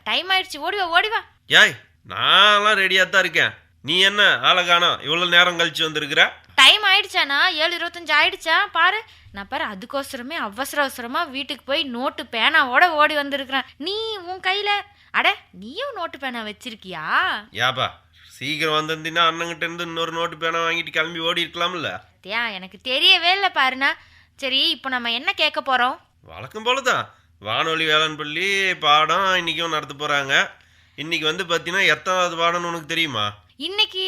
Time ஆயிடுச்சு, ஓடிவா ஓடிவா. ஏய், நான்லாம் ரெடியா தான் இருக்கேன். நீ என்ன ஆளை காணோம், இவ்வளவு நேரம் கழிச்சு வந்திருக்கிற? டைம் ஆயிடுச்சாண்ணா, 7:25 ஆயிடுச்சா பாரு. நான் பாரு அதுக்கோசரமே அவசரமா வீட்டுக்கு போய் நோட்டு பேனாவோட ஓடி வந்திருக்கிறேன். நீ உன் கையில நீயும் நோட்டு பேனா வச்சிருக்கியா? யாப்பா, சீக்கிரம் வந்திருந்தீங்கன்னா அண்ணங்கிட்ட இருந்து இன்னொரு நோட்டு பேனா வாங்கிட்டு கிளம்பி ஓடி இருக்கலாம்ல. எனக்கு தெரியவே இல்லை பாருண்ணா. சரி, இப்போ நம்ம என்ன கேட்க போறோம்? வழக்கம் போலதான் வானொலி வேளாண் பள்ளி பாடம் இன்னைக்கும் நடத்த போறாங்க. இன்னைக்கு பார்த்தீங்கன்னா எத்தனாவது பாடம்னு உனக்கு தெரியுமா? இன்னைக்கு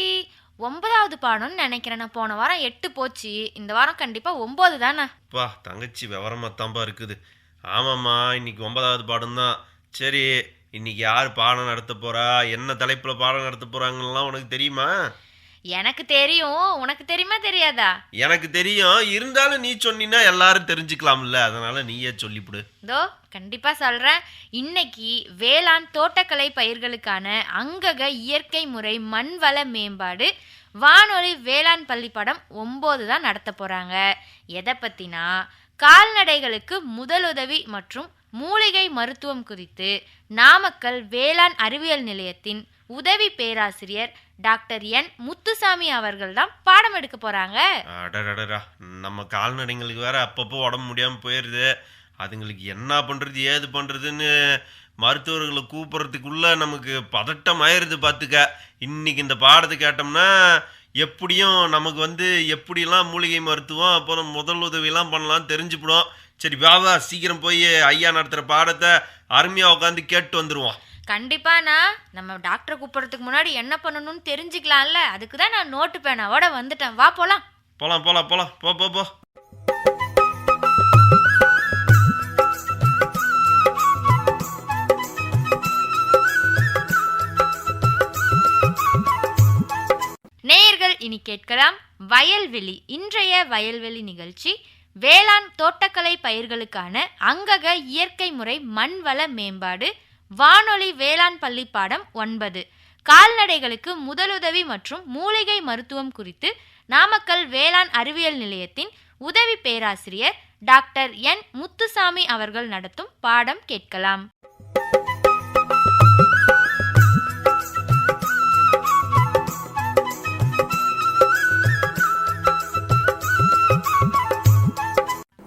9வது பாடம்னு நினைக்கிறேன். நான் போன வாரம் 8 போச்சு, இந்த வாரம் கண்டிப்பா 9 தானே. பா, தங்கச்சி விவரமா தான்பா இருக்குது. ஆமாம்மா, இன்னைக்கு 9வது பாடம் தான். சரி, இன்னைக்கு யார் பாடம் நடத்த போறா, என்ன தலைப்புல பாடம் நடத்த போறாங்கலாம் உனக்கு தெரியுமா? எனக்கு தெரியும், உனக்கு தெரியுமா தெரியாதா? எனக்கு தெரியும், இருந்தாலும் நீ சொன்னா எல்லாரும் தெரிஞ்சுக்கலாம்ல, அதனால நீயே சொல்லிவிடு. கண்டிப்பா சொல்றேன். இன்னைக்கு வேளாண் தோட்டக்கலை பயிர்களுக்கான அங்கக இயற்கை முறை மண்வள மேம்பாடு வானொலி வேளாண் பள்ளி பாடம் 9 தான் நடத்த போறாங்க. எதை பத்தினா கால்நடைகளுக்கு முதலுதவி மற்றும் மூலிகை மருத்துவம் குறித்து நாமக்கல் வேளாண் அறிவியல் நிலையத்தின் உதவி பேராசிரியர் டாக்டர் என் முத்துசாமி அவர்கள் தான் பாடம் எடுக்க போறாங்க. நம்ம கால்நடைங்களுக்கு வேற அப்பப்போ உடம்பு முடியாம போயிருது. அதுங்களுக்கு என்ன பண்றது ஏது பண்றதுன்னு மருத்துவர்களை கூப்பிடுறதுக்குள்ள நமக்கு பதட்டம் ஆயிருது. பார்த்துக்க, இன்னைக்கு இந்த பாடத்தை கேட்டோம்னா எப்படியும் நமக்கு எப்படிலாம் மூலிகை மருத்துவம் அப்புறம் முதல் உதவியெல்லாம் பண்ணலாம் தெரிஞ்சுப்படும். சரி பாபா, சீக்கிரம் போய் ஐயா நடத்துகிற பாடத்தை அருமையாக உட்காந்து கேட்டு வந்துடுவோம். கண்டிப்பாண்ணா, நம்ம டாக்டரை கூப்பிட்றதுக்கு முன்னாடி என்ன பண்ணணும்னு தெரிஞ்சுக்கலாம்ல, அதுக்கு தான் நான் நோட்டு பேனாவோட வந்துட்டேன். வா போலாம். போலாம் போலாம் போலாம், போ போ போ. நேயர்கள் இனி கேட்கலாம் வயல்வெளி. இன்றைய வயல்வெளி நிகழ்ச்சி வேளாண் தோட்டக்கலை பயிர்களுக்கான அங்கக இயற்கை முறை மண்வள மேம்பாடு வானொலி வேளாண் பள்ளி பாடம் 9 கால்நடைகளுக்கு முதலுதவி மற்றும் மூலிகை மருத்துவம் குறித்து நாமக்கல் வேளாண் அறிவியல் நிலையத்தின் உதவி பேராசிரியர் டாக்டர் என் முத்துசாமி அவர்கள் நடத்தும் பாடம் கேட்கலாம்.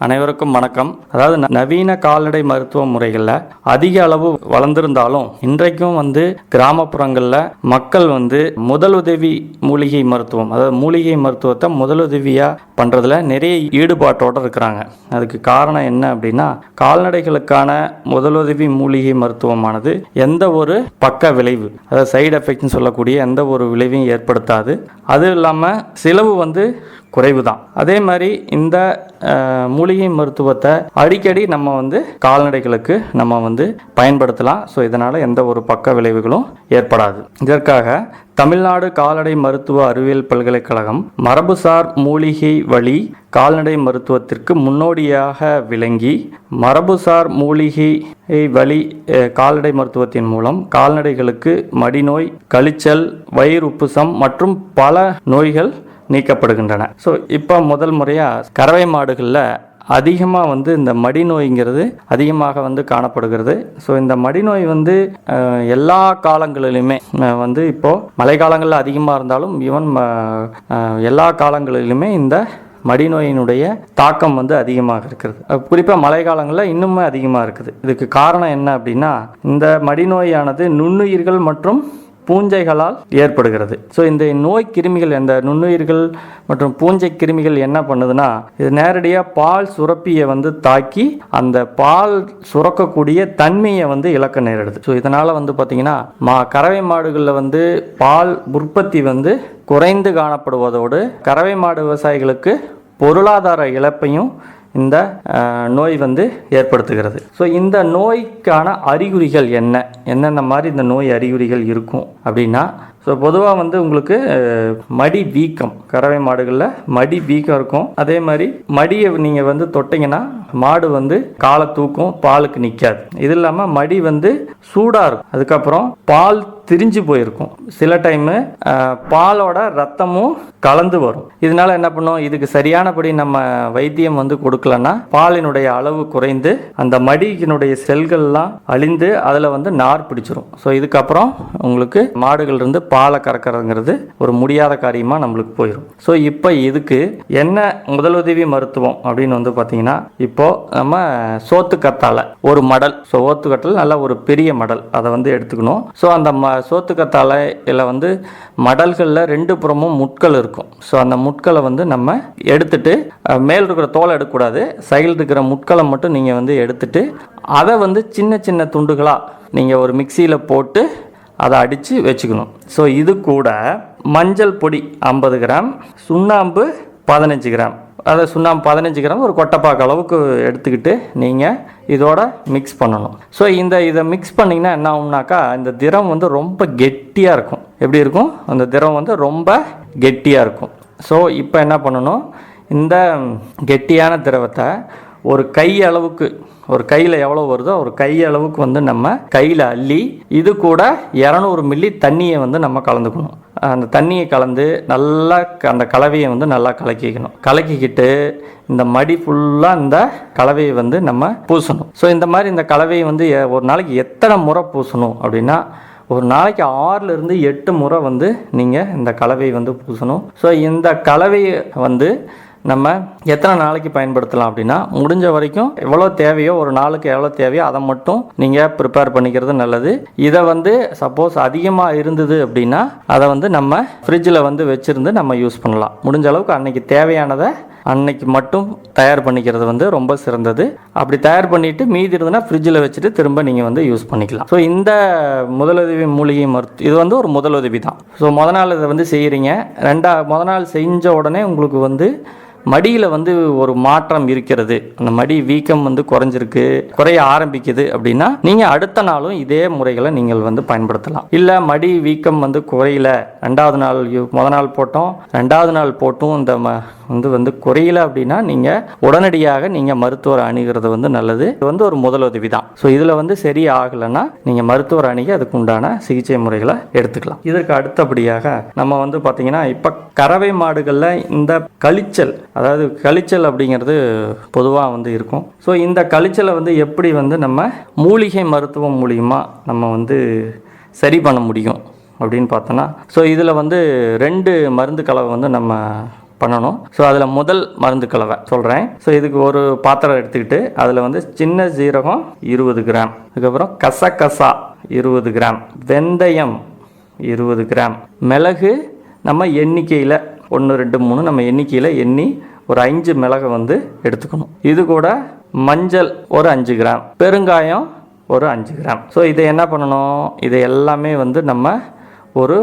அனைவருக்கும் வணக்கம். அதாவது நவீன கால்நடை மருத்துவ முறைகளில் அதிக அளவு வளர்ந்திருந்தாலும் இன்றைக்கும் கிராமப்புறங்களில் மக்கள் முதலுதவி மூலிகை மருத்துவம், அதாவது மூலிகை மருத்துவத்தை முதலுதவியாக பண்ணுறதுல நிறைய ஈடுபாட்டோடு இருக்கிறாங்க. அதுக்கு காரணம் என்ன அப்படின்னா, கால்நடைகளுக்கான முதலுதவி மூலிகை மருத்துவமானது எந்த ஒரு பக்க விளைவு, அதாவது சைடு எஃபெக்ட்னு சொல்லக்கூடிய எந்த ஒரு விளைவையும் ஏற்படுத்தாது. அது இல்லாமல் செலவு குறைவு தான். அதே மாதிரி இந்த மூலிகை மருத்துவத்தை அடிக்கடி நம்ம கால்நடைகளுக்கு நம்ம பயன்படுத்தலாம். ஸோ இதனால் எந்த ஒரு பக்க விளைவுகளும் ஏற்படாது. இதற்காக தமிழ்நாடு கால்நடை மருத்துவ அறிவியல் பல்கலைக்கழகம் மரபுசார் மூலிகை வழி கால்நடை மருத்துவத்திற்கு முன்னோடியாக விளங்கி மரபுசார் மூலிகை வழி கால்நடை மருத்துவத்தின் மூலம் கால்நடைகளுக்கு மடிநோய், கழிச்சல், வயிறு உப்புசம் மற்றும் பல நோய்கள் நீக்கப்படுகின்றன. ஸோ இப்போ முதல் முறையாக கறவை மாடுகளில் அதிகமாக இந்த மடிநோய்ங்கிறது அதிகமாக காணப்படுகிறது. ஸோ இந்த மடிநோய் எல்லா காலங்களிலுமே இப்போது மழை காலங்களில் அதிகமாக இருந்தாலும் ஈவன் எல்லா காலங்களிலுமே இந்த மடிநோயினுடைய தாக்கம் அதிகமாக இருக்கிறது. குறிப்பாக மழை காலங்களில் இன்னுமே அதிகமாக இருக்குது. இதுக்கு காரணம் என்ன அப்படின்னா, இந்த மடிநோயானது நுண்ணுயிர்கள் மற்றும் பூஞ்சைகளால் ஏற்படுகிறது. ஸோ இந்த நோய் கிருமிகள், இந்த நுண்ணுயிர்கள் மற்றும் பூஞ்சை கிருமிகள் என்ன பண்ணுதுன்னா, இது நேரடியாக பால் சுரப்பியை தாக்கி அந்த பால் சுரக்கக்கூடிய தன்மையை இழக்க நேரிடுது. ஸோ இதனால் பார்த்திங்கன்னா கறவை மாடுகளில் பால் உற்பத்தி குறைந்து காணப்படுவதோடு கறவை மாடு விவசாயிகளுக்கு பொருளாதார இழப்பையும் இந்த நோய் ஏற்படுத்துகிறது. ஸோ இந்த நோய்க்கான அறிகுறிகள் என்னென்ன மாதிரி இந்த நோய் அறிகுறிகள் இருக்கும் அப்படின்னா, ஸோ பொதுவாக உங்களுக்கு மடி வீக்கம், கறவை மாடுகளில் மடி வீக்கம் இருக்கும். அதே மாதிரி மடியை நீங்கள் தொட்டிங்கன்னா மாடு காலை தூக்கும், பாலுக்கு நிற்காது. இது இல்லாமல் மடி சூடாக இருக்கும். அதுக்கப்புறம் பால் திரிஞ்சு போயிருக்கும். சில டைமு பாலோட ரத்தமும் கலந்து வரும். இதனால என்ன பண்ணும், இதுக்கு சரியானபடி நம்ம வைத்தியம் வந்து கொடுக்கலன்னா பாலினுடைய அளவு குறைந்து அந்த மடியினுடைய செல்கள்லாம் அழிந்து அதில் வந்து நார் பிடிச்சிரும். ஸோ இதுக்கப்புறம் உங்களுக்கு மாடுகள் இருந்து பாலை கறக்கிறதுங்கிறது ஒரு முடியாத காரியமாக நம்மளுக்கு போயிடும். ஸோ இப்போ இதுக்கு என்ன முதலுதவி மருத்துவம் அப்படின்னு வந்து பார்த்தீங்கன்னா, இப்போ நம்ம சோத்து கத்தாழை ஒரு மடல், சோத்து கத்தாழை நல்ல ஒரு பெரிய மடல், அதை வந்து எடுத்துக்கணும். ஸோ அந்த சோத்து கத்தாழையில் வந்து மடல்களில் 2 புறமும் முட்கள் இருக்கும். ஸோ அந்த முட்களை வந்து நம்ம எடுத்துட்டு, மேல் இருக்கிற தோலை எடுக்கக்கூடாது, சைடில் இருக்கிற முட்களை மட்டும் நீங்கள் வந்து எடுத்துட்டு அதை வந்து சின்ன சின்ன துண்டுகளாக நீங்கள் ஒரு மிக்சியில் போட்டு அதை அடித்து வச்சுக்கணும். ஸோ இது கூட மஞ்சள் பொடி 50 கிராம், சுண்ணாம்பு 15 கிராம், அதை சுண்ணாம்பு 15 கிராம் ஒரு கொட்டைப்பாக்கு அளவுக்கு எடுத்துக்கிட்டு நீங்கள் இதோட மிக்ஸ் பண்ணணும். ஸோ இதை மிக்ஸ் பண்ணிங்கன்னா என்ன ஆகும்னாக்கா, இந்த திரம் வந்து ரொம்ப கெட்டியாக இருக்கும். எப்படி இருக்கும், அந்த திரம் வந்து ரொம்ப கெட்டியாக இருக்கும். ஸோ இப்போ என்ன பண்ணணும், இந்த கெட்டியான திரவத்தை ஒரு கை அளவுக்கு, ஒரு கையில் எவ்வளோ வருதோ ஒரு கை அளவுக்கு வந்து நம்ம கையில் அள்ளி இது கூட 200 மில்லி தண்ணியை வந்து நம்ம கலந்துக்கணும். அந்த தண்ணியை கலந்து நல்லா அந்த கலவையை வந்து நல்லா கலக்கிக்கிட்டு இந்த மடி ஃபுல்லாக இந்த கலவையை வந்து நம்ம பூசணும். ஸோ இந்த மாதிரி இந்த கலவையை வந்து ஒரு நாளைக்கு எத்தனை முறை பூசணும் அப்படின்னா, ஒரு நாளைக்கு 6லிருந்து 8 முறை வந்து நீங்கள் இந்த கலவையை வந்து பூசணும். ஸோ இந்த கலவையை வந்து நம்ம எத்தனை நாளைக்கு பயன்படுத்தலாம் அப்படின்னா, முடிஞ்ச வரைக்கும் எவ்வளோ தேவையோ, ஒரு நாளுக்கு எவ்வளோ தேவையோ அதை மட்டும் நீங்கள் ப்ரிப்பேர் பண்ணிக்கிறது நல்லது. இதை வந்து சப்போஸ் அதிகமாக இருந்தது அப்படின்னா அதை வந்து நம்ம ஃப்ரிட்ஜில் வந்து வச்சுருந்து நம்ம யூஸ் பண்ணலாம். முடிஞ்ச அளவுக்கு அன்னைக்கு தேவையானதை அன்னைக்கு மட்டும் தயார் பண்ணிக்கிறது வந்து ரொம்ப சிறந்தது. அப்படி தயார் பண்ணிவிட்டு மீதி இருந்ததுன்னா ஃப்ரிட்ஜில் வச்சுட்டு திரும்ப நீங்கள் வந்து யூஸ் பண்ணிக்கலாம். ஸோ இந்த முதலுதவி மூலிகை இது வந்து ஒரு முதலுதவி தான். ஸோ முத நாள் இதை வந்து செய்கிறீங்க, முத நாள் செஞ்ச உடனே உங்களுக்கு வந்து மடியில் வந்து ஒரு மாற்றம் இருக்கிறது, அந்த மடி வீக்கம் வந்து குறைய ஆரம்பிக்குது அப்படின்னா நீங்கள் அடுத்த நாளும் இதே முறைகளை நீங்கள் வந்து பயன்படுத்தலாம். இல்லை மடி வீக்கம் வந்து குறையல, 2வது நாள் முத நாள் போட்டோம் 2வது நாள் போட்டும் இந்த வந்து குறையல அப்படின்னா நீங்கள் உடனடியாக நீங்கள் மருத்துவர் அணுகிறது வந்து நல்லது. இது வந்து ஒரு முதலுதவி தான். ஸோ இதில் வந்து சரி ஆகலைன்னா நீங்கள் மருத்துவர் அணுகி அதுக்கு உண்டான சிகிச்சை முறைகளை எடுத்துக்கலாம். இதற்கு அடுத்தபடியாக நம்ம வந்து பார்த்தீங்கன்னா, இப்போ கறவை மாடுகளில் இந்த கழிச்சல், அதாவது கழிச்சல் அப்படிங்கிறது பொதுவாக வந்து இருக்கும். ஸோ இந்த கழிச்சலை வந்து எப்படி வந்து நம்ம மூலிகை மருத்துவம் மூலியமாக நம்ம வந்து சரி பண்ண முடியும் அப்படின்னு பார்த்தோன்னா, ஸோ இதில் வந்து 2 மருந்து கலவை வந்து நம்ம பண்ணணும். ஸோ அதில் முதல் மருந்து கலவை சொல்கிறேன். ஸோ இதுக்கு ஒரு பாத்திரம் எடுத்துக்கிட்டு அதில் வந்து சின்ன ஜீரகம் 20 கிராம், அதுக்கப்புறம் கசகசா 20 கிராம், வெந்தயம் 20 கிராம், மிளகு நம்ம எண்ணிக்கையில் 1 2 3 நம்ம எண்ணிக்கையில் எண்ணி ஒரு 5 மிளகை வந்து எடுத்துக்கணும். இது கூட மஞ்சள் ஒரு 5 கிராம், பெருங்காயம் ஒரு 5 கிராம். ஸோ இதை என்ன பண்ணணும், இதை எல்லாமே வந்து நம்ம ஒரு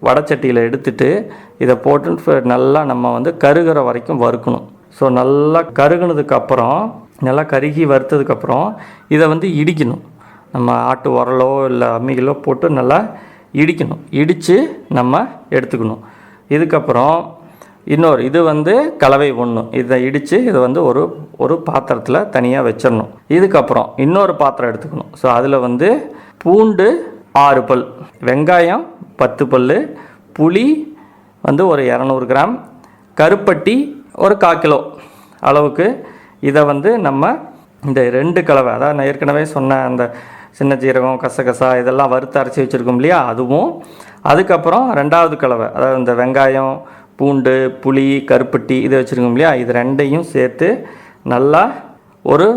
வடச்சட்டியில் எடுத்துட்டு இதை போட்டு நல்லா நம்ம வந்து கருகிற வரைக்கும் வறுக்கணும். ஸோ நல்லா கருகுனதுக்கப்புறம், நல்லா கருகி வறுத்ததுக்கப்புறம் இதை வந்து இடிக்கணும். நம்ம ஆட்டு உரலோ இல்லை அம்மிகளோ போட்டு நல்லா இடிக்கணும். இடித்து நம்ம எடுத்துக்கணும். இதுக்கப்புறம் இது வந்து கலவை 1, இதை இடித்து இதை வந்து ஒரு பாத்திரத்தில் தனியாக வச்சிடணும். இதுக்கப்புறம் இன்னொரு பாத்திரம் எடுத்துக்கணும். ஸோ அதில் வந்து பூண்டு 6 பல், வெங்காயம் 10 பல், புளி வந்து ஒரு 200 கிராம், கருப்பட்டி ஒரு 1/4 கிலோ அளவுக்கு இதை வந்து நம்ம இந்த 2 கலவை, அதாவது நான் ஏற்கனவே சொன்ன அந்த சின்ன ஜீரகம் கசகசா இதெல்லாம் வறுத்து அரைச்சி வச்சுருக்கோம் இல்லையா, அதுவும் அதுக்கப்புறம் 2வது கலவை, அதாவது இந்த வெங்காயம் பூண்டு புளி கருப்பட்டி இதை வச்சுருக்கோம் இல்லையா, இது 2ஐயும் சேர்த்து நல்லா ஒரு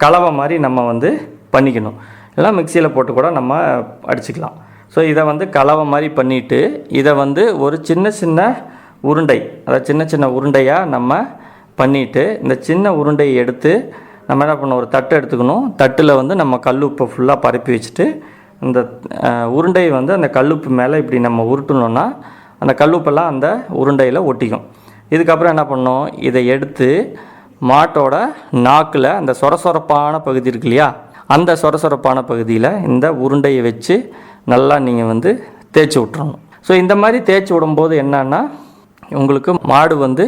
கலவை மாதிரி நம்ம வந்து பண்ணிக்கணும். எல்லாம் மிக்சியில் போட்டு கூட நம்ம அடிச்சுக்கலாம். ஸோ இதை வந்து கலவை மாதிரி பண்ணிவிட்டு இதை வந்து ஒரு சின்ன சின்ன உருண்டை, அதாவது சின்ன சின்ன உருண்டையாக நம்ம பண்ணிவிட்டு இந்த சின்ன உருண்டையை எடுத்து நம்ம என்ன பண்ணணும், ஒரு தட்டு எடுத்துக்கணும். தட்டில் வந்து நம்ம கல்லுப்பை ஃபுல்லாக பரப்பி வச்சுட்டு இந்த உருண்டையை வந்து அந்த கல்லுப்பு மேலே இப்படி நம்ம உருட்டணுன்னா அந்த கல்லுப்பெல்லாம் அந்த உருண்டையில் ஒட்டிக்கும். இதுக்கப்புறம் என்ன பண்ணணும், இதை எடுத்து மாட்டோட நாக்கில் அந்த சொரசொரப்பான பகுதி இருக்கு இல்லையா, அந்த சொரசொரப்பான பகுதியில் இந்த உருண்டையை வச்சு நல்லா நீங்கள் வந்து தேய்ச்சி விட்றணும். ஸோ இந்த மாதிரி தேய்ச்சி விடும்போது என்னன்னா, உங்களுக்கு மாடு வந்து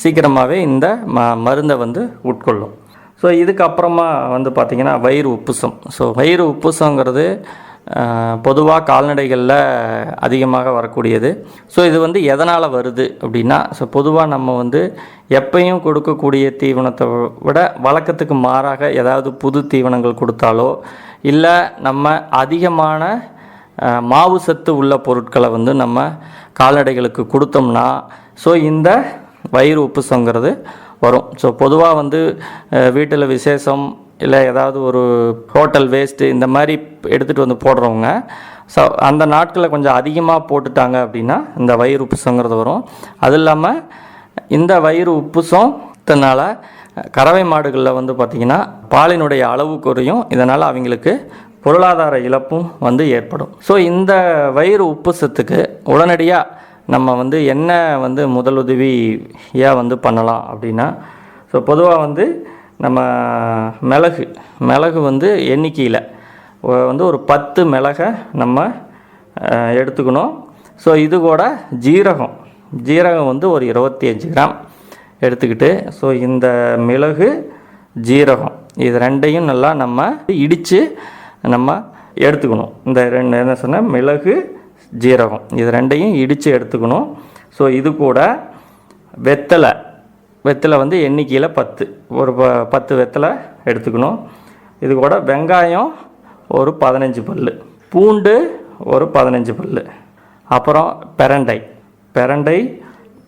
சீக்கிரமாகவே இந்த மருந்தை வந்து உட்கொள்ளும். ஸோ இதுக்கப்புறமா வந்து பார்த்திங்கன்னா வயிறு உப்புசம். ஸோ வயிறு உப்புசங்கிறது பொதுவாக கால்நடைகளில் அதிகமாக வரக்கூடியது. ஸோ இது வந்து எதனால் வருது அப்படின்னா, ஸோ பொதுவாக நம்ம வந்து எப்பயும் கொடுக்கக்கூடிய தீவனத்தை விட வழக்கத்துக்கு மாறாக ஏதாவது புது தீவனங்கள் கொடுத்தாலோ, இல்லை நம்ம அதிகமான மாவு சத்து உள்ள பொருட்களை வந்து நம்ம கால்நடைகளுக்கு கொடுத்தோம்னா ஸோ இந்த வயிறு உப்புசங்கிறது வரும். ஸோ பொதுவாக வந்து வீட்டில் விசேஷம் இல்லை ஏதாவது ஒரு ஹோட்டல் வேஸ்ட்டு இந்த மாதிரி எடுத்துகிட்டு வந்து போடுறவங்க ஸோ அந்த நாட்களில் கொஞ்சம் அதிகமாக போட்டுட்டாங்க அப்படின்னா இந்த வயிறு உப்புசங்கிறது வரும். அது இல்லாமல் இந்த வயிறு உப்புசத்தினால கறவை மாடுகளில் வந்து பார்த்திங்கன்னா பாலினுடைய அளவு குறையும். இதனால் அவங்களுக்கு பொருளாதார இழப்பும் வந்து ஏற்படும். ஸோ இந்த வயிறு உப்புசத்துக்கு உடனடியாக நம்ம வந்து என்ன வந்து முதலுதவியாக வந்து பண்ணலாம் அப்படின்னா, ஸோ பொதுவாக வந்து நம்ம மிளகு வந்து எண்ணிக்கையில் வந்து ஒரு 10 மிளகை நம்ம எடுத்துக்கணும். ஸோ இது கூட ஜீரகம் வந்து ஒரு 25 கிராம் எடுத்துக்கிட்டு, ஸோ இந்த மிளகு ஜீரகம் இது ரெண்டையும் நல்லா நம்ம இடித்து நம்ம எடுத்துக்கணும். இந்த ரெண்டு என்ன சொன்னால் மிளகு ஜீரகம் இது ரெண்டையும் இடித்து எடுத்துக்கணும். ஸோ இது கூட வெத்தலை வந்து எண்ணிக்கையில் 10 வெத்தலை எடுத்துக்கணும். இது கூட வெங்காயம் ஒரு 15 பல், பூண்டு ஒரு 15 பல், அப்புறம் பிரண்டை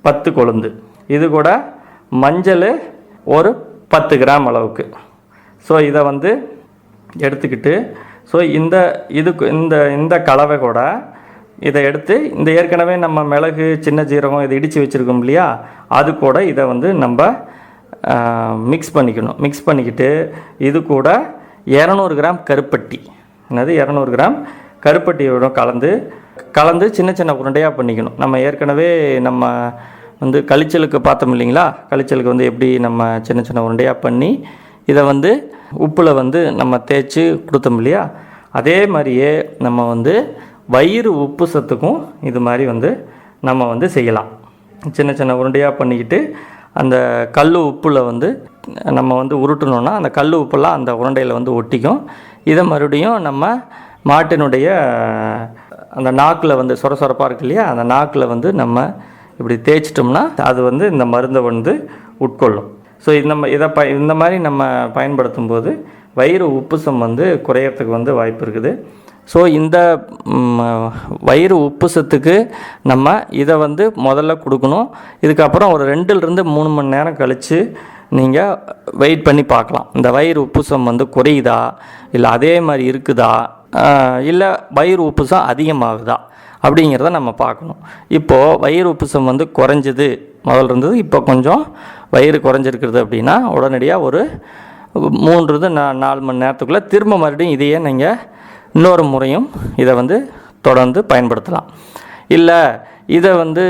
10 கொழுந்து, இது கூட மஞ்சள் ஒரு 10 கிராம் அளவுக்கு. ஸோ இதை வந்து எடுத்துக்கிட்டு ஸோ இந்த கலவை கூட இதை எடுத்து இந்த ஏற்கனவே நம்ம மிளகு சின்ன ஜீரகம் இதை இடித்து வச்சுருக்கோம் இல்லையா, அது கூட இதை வந்து நம்ம மிக்ஸ் பண்ணிக்கிட்டு இது கூட 200 கிராம் கருப்பட்டி, 200 கிராம் கருப்பட்டியோட கலந்து சின்ன சின்ன உருண்டையாக பண்ணிக்கணும். நம்ம ஏற்கனவே நம்ம வந்து கழிச்சலுக்கு பார்த்தோம் இல்லைங்களா, கழிச்சலுக்கு வந்து எப்படி நம்ம சின்ன சின்ன உருண்டையாக பண்ணி இதை வந்து உப்பில் வந்து நம்ம தேய்ச்சி கொடுத்தோம் இல்லையா, அதே மாதிரியே நம்ம வந்து வயிறு உப்பு சத்துக்கும் இது மாதிரி வந்து நம்ம வந்து செய்யலாம். சின்ன சின்ன உருண்டையாக பண்ணிக்கிட்டு அந்த கல் உப்பில் வந்து நம்ம வந்து உருட்டணுன்னா அந்த கல் உப்பெல்லாம் அந்த உருண்டையில் வந்து ஒட்டிக்கும். இதை மறுபடியும் நம்ம மாட்டினுடைய அந்த நாக்கில் வந்து சொரப்பாக இருக்கு இல்லையா, அந்த நாக்கில் வந்து நம்ம இப்படி தேய்ச்சிட்டோம்னா அது வந்து இந்த மருந்தை வந்து உட்கொள்ளும். ஸோ இந்த மாதிரி நம்ம பயன்படுத்தும் போது வயிறு உப்புசம் வந்து குறையறதுக்கு வந்து வாய்ப்பு இருக்குது. ஸோ இந்த வயிறு உப்புசத்துக்கு நம்ம இதை வந்து முதல்ல கொடுக்கணும். இதுக்கப்புறம் ஒரு 2-3 மணி நேரம் கழித்து நீங்கள் வெயிட் பண்ணி பார்க்கலாம். இந்த வயிறு உப்புசம் வந்து குறையுதா, இல்லை அதே மாதிரி இருக்குதா, இல்லை வயிறு உப்புசம் அதிகமாகுதா அப்படிங்கிறத நம்ம பார்க்கணும். இப்போது வயிறு உப்புசம் வந்து குறைஞ்சது முதல்ல இருந்தது, இப்போ கொஞ்சம் வயிறு குறைஞ்சிருக்கிறது அப்படின்னா உடனடியாக ஒரு 3-4 மணி நேரத்துக்குள்ளே திரும்ப மறுபடியும் இதையே நீங்கள் இன்னொரு முறையும் இதை வந்து தொடர்ந்து பயன்படுத்தலாம். இல்லை இதை வந்து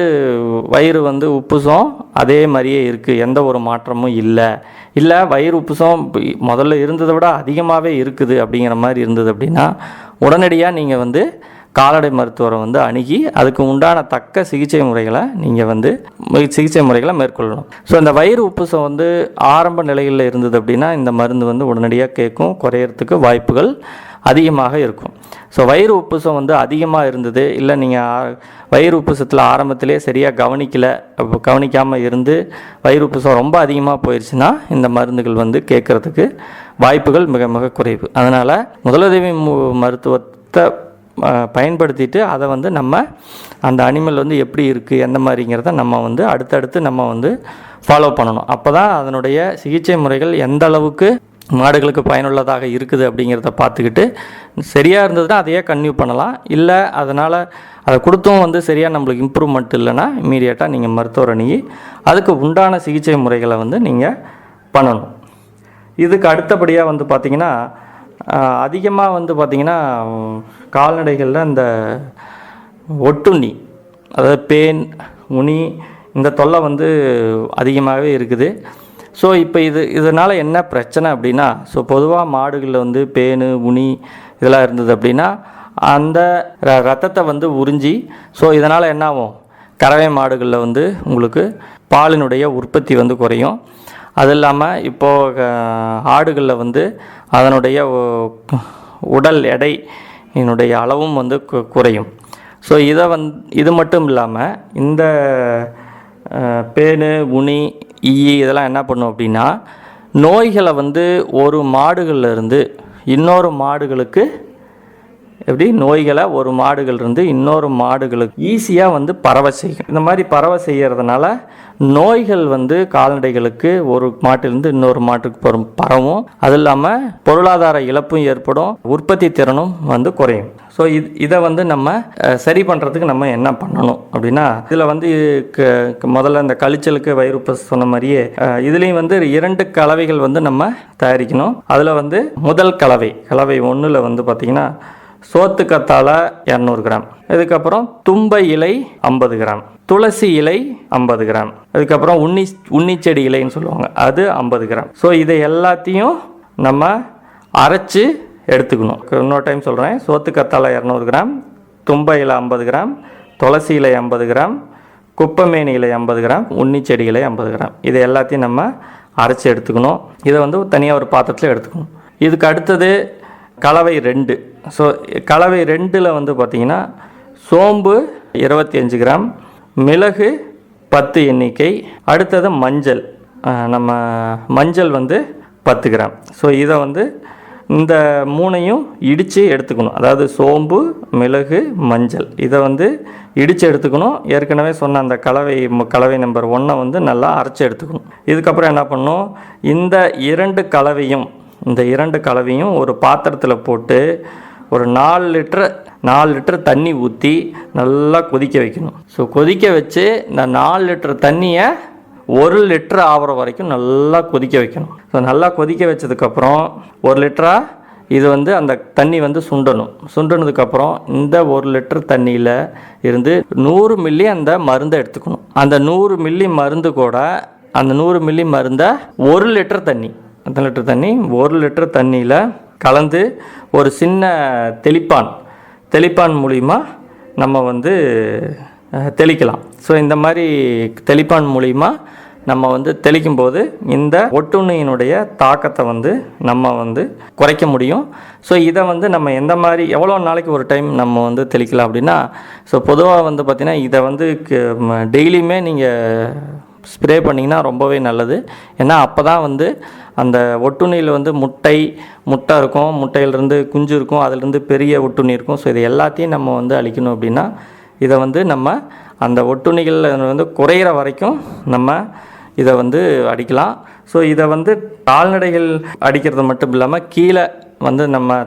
வயிறு வந்து உப்புசம் அதே மாதிரியே இருக்குது, எந்த ஒரு மாற்றமும் இல்லை வயிறு உப்புசம் முதல்ல இருந்ததை விட அதிகமாகவே இருக்குது அப்படிங்கிற மாதிரி இருந்தது அப்படின்னா உடனடியாக நீங்கள் வந்து கால்நடை மருத்துவரை வந்து அணுகி அதுக்கு உண்டான தக்க சிகிச்சை முறைகளை மேற்கொள்ளணும். ஸோ இந்த வயிறு உப்புசம் வந்து ஆரம்ப நிலையில் இருந்தது அப்படின்னா இந்த மருந்து வந்து உடனடியாக கேட்கும், குறையறதுக்கு வாய்ப்புகள் அதிகமாக இருக்கும். ஸோ வயிறு உப்புசம் வந்து அதிகமாக இருந்தது, இல்லை நீங்கள் வயிறு உப்புசத்தில் ஆரம்பத்திலே சரியாக கவனிக்காமல் இருந்து வயிறு உப்புசம் ரொம்ப அதிகமாக போயிடுச்சுன்னா இந்த மருந்துகள் வந்து கேட்குறதுக்கு வாய்ப்புகள் மிக மிக குறைவு. அதனால் முதலுதவி மருத்துவத்தை பயன்படுத்திட்டு அதை வந்து நம்ம அந்த அனிமல் வந்து எப்படி இருக்குது எந்த மாதிரிங்கிறத நம்ம வந்து அடுத்தடுத்து நம்ம வந்து ஃபாலோ பண்ணணும். அப்போ தான் அதனுடைய சிகிச்சை முறைகள் எந்த அளவுக்கு மாடுகளுக்கு பயனுள்ளதாக இருக்குது அப்படிங்கிறத பார்த்துக்கிட்டு சரியாக இருந்ததுன்னா அதையே கன்டினியூ பண்ணலாம். இல்லை அதனால் அதை கொடுத்தும் வந்து சரியாக நம்மளுக்கு இம்ப்ரூவ்மெண்ட் இல்லைன்னா இமீடியட்டாக நீங்கள் மருத்துவர் அணுகி அதுக்கு உண்டான சிகிச்சை முறைகளை வந்து நீங்கள் பண்ணணும். இதுக்கு அடுத்தபடியாக வந்து பார்த்திங்கன்னா அதிகமாக வந்து பார்த்திங்கன்னா கால்நடைகளில் இந்த ஒட்டுண்ணி, அதாவது பேன், உனி, இந்த தொல்லை வந்து அதிகமாகவே இருக்குது. ஸோ இப்போ இதனால் என்ன பிரச்சனை அப்படின்னா, ஸோ பொதுவாக மாடுகளில் வந்து பேனு, உனி இதெல்லாம் இருந்தது அப்படின்னா அந்த ரத்தத்தை வந்து உறிஞ்சி, ஸோ இதனால் என்ன ஆகும், கறவை மாடுகளில் வந்து உங்களுக்கு பாலினுடைய உற்பத்தி வந்து குறையும். அது இல்லாமல் இப்போது ஆடுகளில் வந்து அதனுடைய உடல் எடை என்னுடைய அளவும் வந்து குறையும். ஸோ இது மட்டும் இல்லாமல் இந்த பேனு, உனி, ஈ இதெல்லாம் என்ன பண்ணும் அப்படின்னா நோய்களை வந்து ஒரு மாடுகள்லேருந்து இன்னொரு மாடுகளுக்கு எப்படி நோய்களை ஒரு மாடுகள்லேருந்து இன்னொரு மாடுகளுக்கு ஈஸியாக வந்து பரவ செய்யும். இந்த மாதிரி பரவ செய்கிறதுனால நோய்கள் வந்து கால்நடைகளுக்கு ஒரு மாட்டிலிருந்து இன்னொரு மாட்டுக்கு பரவும். அது இல்லாமல் பொருளாதார இழப்பும் ஏற்படும், உற்பத்தி திறனும் வந்து குறையும். ஸோ இதை வந்து நம்ம சரி பண்ணுறதுக்கு நம்ம என்ன பண்ணணும் அப்படின்னா, இதில் வந்து முதல்ல இந்த கழிச்சலுக்கு வைரூப்பஸ் சொன்ன மாதிரியே இதுலேயும் வந்து 2 கலவைகள் வந்து நம்ம தயாரிக்கணும். அதில் வந்து முதல் கலவை 1ல் வந்து பார்த்திங்கன்னா சோத்து கத்தாழை 200 கிராம், இதுக்கப்புறம் தும்பை இலை 50 கிராம், துளசி இலை 50 கிராம், அதுக்கப்புறம் உன்னிச்செடி இலைன்னு சொல்லுவாங்க அது 50 கிராம். ஸோ இதை எல்லாத்தையும் நம்ம அரைச்சி எடுத்துக்கணும். இன்னொரு டைம் சொல்கிறேன். சோத்து கத்தாழை 200 கிராம், தும்பை இலை 50 கிராம், துளசி இலை 50 கிராம், குப்பைமேனி இலை 50 கிராம், உன்னிச்செடி இலை 50 கிராம். இதை எல்லாத்தையும் நம்ம அரைச்சி எடுத்துக்கணும். இதை வந்து தனியாக ஒரு பாத்திரத்தில் எடுத்துக்கணும். இதுக்கு அடுத்தது கலவை 2. ஸோ கலவை 2ல் வந்து பார்த்திங்கன்னா சோம்பு 25 கிராம், மிளகு 10 எண்ணிக்கை, அடுத்தது மஞ்சள் வந்து 10 கிராம். ஸோ இதை வந்து இந்த 3ஐயும் இடித்து எடுத்துக்கணும். அதாவது சோம்பு, மிளகு, மஞ்சள் இதை வந்து இடித்து எடுத்துக்கணும். ஏற்கனவே சொன்ன அந்த கலவை நம்பர் 1 வந்து நல்லா அரைச்சி எடுத்துக்கணும். இதுக்கப்புறம் என்ன பண்ணணும், இந்த 2 கலவையும் ஒரு பாத்திரத்தில் போட்டு ஒரு 4 லிட்டர் தண்ணி ஊற்றி நல்லா கொதிக்க வைக்கணும். ஸோ கொதிக்க வச்சு இந்த 4 லிட்டர் தண்ணியை 1 லிட்டர் ஆகிற வரைக்கும் நல்லா கொதிக்க வைக்கணும். ஸோ நல்லா கொதிக்க வச்சதுக்கப்புறம் 1 லிட்டராக இது வந்து அந்த தண்ணி வந்து சுண்டனதுக்கப்புறம் இந்த 1 லிட்டர் தண்ணியில் இருந்து 100 மில்லி அந்த மருந்தை எடுத்துக்கணும். அந்த 100 மில்லி மருந்து கூட அந்த 100 மில்லி மருந்தை 1 லிட்டர் தண்ணி 1 லிட்டர் தண்ணியில் கலந்து ஒரு சின்ன தெளிப்பான் மூலிமா நம்ம வந்து தெளிக்கலாம். ஸோ இந்த மாதிரி தெளிப்பான் மூலிமா நம்ம வந்து தெளிக்கும்போது இந்த ஒட்டுண்ணியினுடைய தாக்கத்தை வந்து நம்ம வந்து குறைக்க முடியும். ஸோ இதை வந்து நம்ம எவ்வளோ நாளைக்கு ஒரு டைம் நம்ம வந்து தெளிக்கலாம் அப்படின்னா, ஸோ பொதுவாக வந்து பார்த்திங்கன்னா இதை வந்து டெய்லியுமே நீங்கள் ஸ்ப்ரே பண்ணிங்கன்னா ரொம்பவே நல்லது. ஏன்னா அப்போ தான் வந்து அந்த ஒட்டுண்ணியில் வந்து முட்டை இருக்கும், முட்டையிலேருந்து குஞ்சு இருக்கும், அதிலிருந்து பெரிய ஒட்டுண்ணி இருக்கும். ஸோ இது எல்லாத்தையும் நம்ம வந்து அழிக்கணும் அப்படின்னா இதை வந்து நம்ம அந்த ஒட்டுண்ணிகள் வந்து குறையிற வரைக்கும் நம்ம இதை வந்து அடிக்கலாம். ஸோ இதை வந்து கால்நடைகள் அடிக்கிறது மட்டும் இல்லாமல் கீழே வந்து நம்ம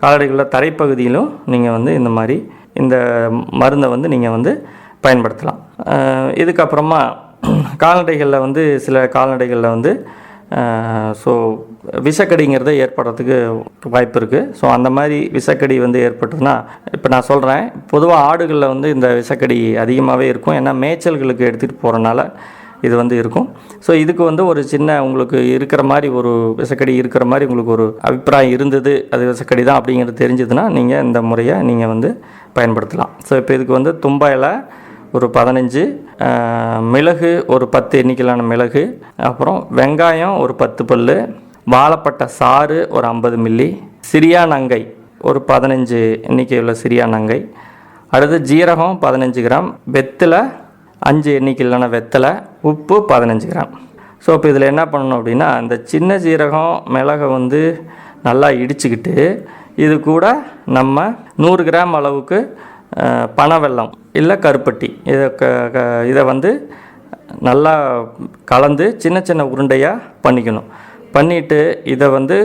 கால்நடைகளில் தரைப்பகுதியிலும் நீங்கள் வந்து இந்த மாதிரி இந்த மருந்தை வந்து நீங்கள் வந்து பயன்படுத்தலாம். இதுக்கப்புறமா கால்நடைகளில் வந்து சில கால்நடைகளில் வந்து ஸோ விஷக்கடிங்கிறது ஏற்படுறதுக்கு வாய்ப்பு இருக்குது. ஸோ அந்த மாதிரி விஷக்கடி வந்து ஏற்பட்டதுன்னா, இப்போ நான் சொல்கிறேன், பொதுவாக ஆடுகளில் வந்து இந்த விஷக்கடி அதிகமாகவே இருக்கும். ஏன்னா மேய்ச்சல்களுக்கு எடுத்துகிட்டு போகிறனால இது வந்து இருக்கும். ஸோ இதுக்கு வந்து ஒரு சின்ன உங்களுக்கு இருக்கிற மாதிரி ஒரு விஷக்கடி இருக்கிற மாதிரி உங்களுக்கு ஒரு அபிப்பிராயம் இருந்தது, அது விஷக்கடி தான் அப்படிங்கிறது தெரிஞ்சதுன்னா நீங்கள் இந்த முறையை நீங்கள் வந்து பயன்படுத்தலாம். ஸோ இப்போ இதுக்கு வந்து தும்பை இலை ஒரு 15, மிளகு ஒரு 10 எண்ணிக்கையிலான மிளகு, அப்புறம் வெங்காயம் ஒரு 10 பல், வாழைப்பட்டை சாறு ஒரு 50 மில்லி, சிரியா நங்கை ஒரு 15 எண்ணிக்கையுள்ள சிரியா நங்கை, அடுத்து ஜீரகம் 15 கிராம், வெத்தலை 5 எண்ணிக்கையிலான வெத்தலை, உப்பு 15 கிராம். ஸோ இப்போ இதில் என்ன பண்ணணும் அப்படின்னா, இந்த சின்ன ஜீரகம் மிளகை வந்து நல்லா இடிச்சுக்கிட்டு இது கூட நம்ம 100 கிராம் அளவுக்கு பனவெல்லம் இல்லை கருப்பட்டி இதை வந்து நல்லா கலந்து சின்ன சின்ன உருண்டையாக பண்ணிவிட்டு இதை வந்து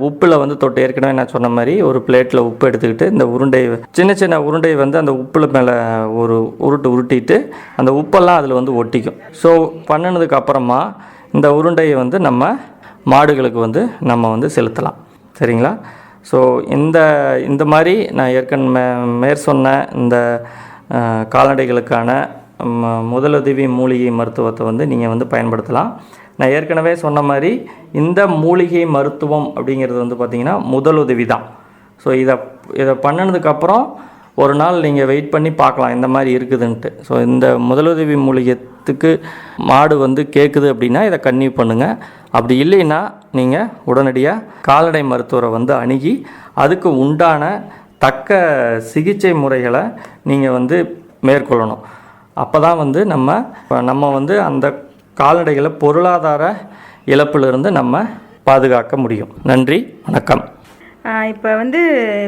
உப்பில் வந்து தொட்டு, ஏற்கனவே நான் சொன்ன மாதிரி ஒரு பிளேட்டில் உப்பு எடுத்துக்கிட்டு இந்த சின்ன உருண்டையை வந்து அந்த உப்பில் மேலே ஒரு உருட்டிட்டு அந்த உப்பெல்லாம் அதில் வந்து ஒட்டிக்கும். ஸோ பண்ணினதுக்கு அப்புறமா இந்த உருண்டையை வந்து நம்ம மாடுகளுக்கு வந்து நம்ம வந்து செலுத்தலாம். சரிங்களா? ஸோ இந்த மாதிரி நான் ஏற்கனவே சொன்ன இந்த கால்நடைகளுக்கான முதலுதவி மூலிகை மருத்துவத்தை வந்து நீங்கள் வந்து பயன்படுத்தலாம். நான் ஏற்கனவே சொன்ன மாதிரி இந்த மூலிகை மருத்துவம் அப்படிங்கிறது வந்து பார்த்திங்கன்னா முதலுதவி தான். ஸோ இதை பண்ணினதுக்கப்புறம் ஒரு நாள் நீங்கள் வெயிட் பண்ணி பார்க்கலாம் இந்த மாதிரி இருக்குதுன்ட்டு. ஸோ இந்த முதலுதவி மூலிகைத்துக்கு மாடு வந்து கேட்குது அப்படின்னா இதை கன்டினியூ பண்ணுங்கள். அப்படி இல்லைன்னா நீங்கள் உடனடியாக கால்நடை மருத்துவரை வந்து அணுகி அதுக்கு உண்டான தக்க சிகிச்சை முறைகளை நீங்கள் வந்து மேற்கொள்ளணும். அப்போ தான் வந்து நம்ம வந்து அந்த கால்நடைகளை பொருளாதார இழப்பிலிருந்து நம்ம பாதுகாக்க முடியும். நன்றி, வணக்கம். இப்போ வந்து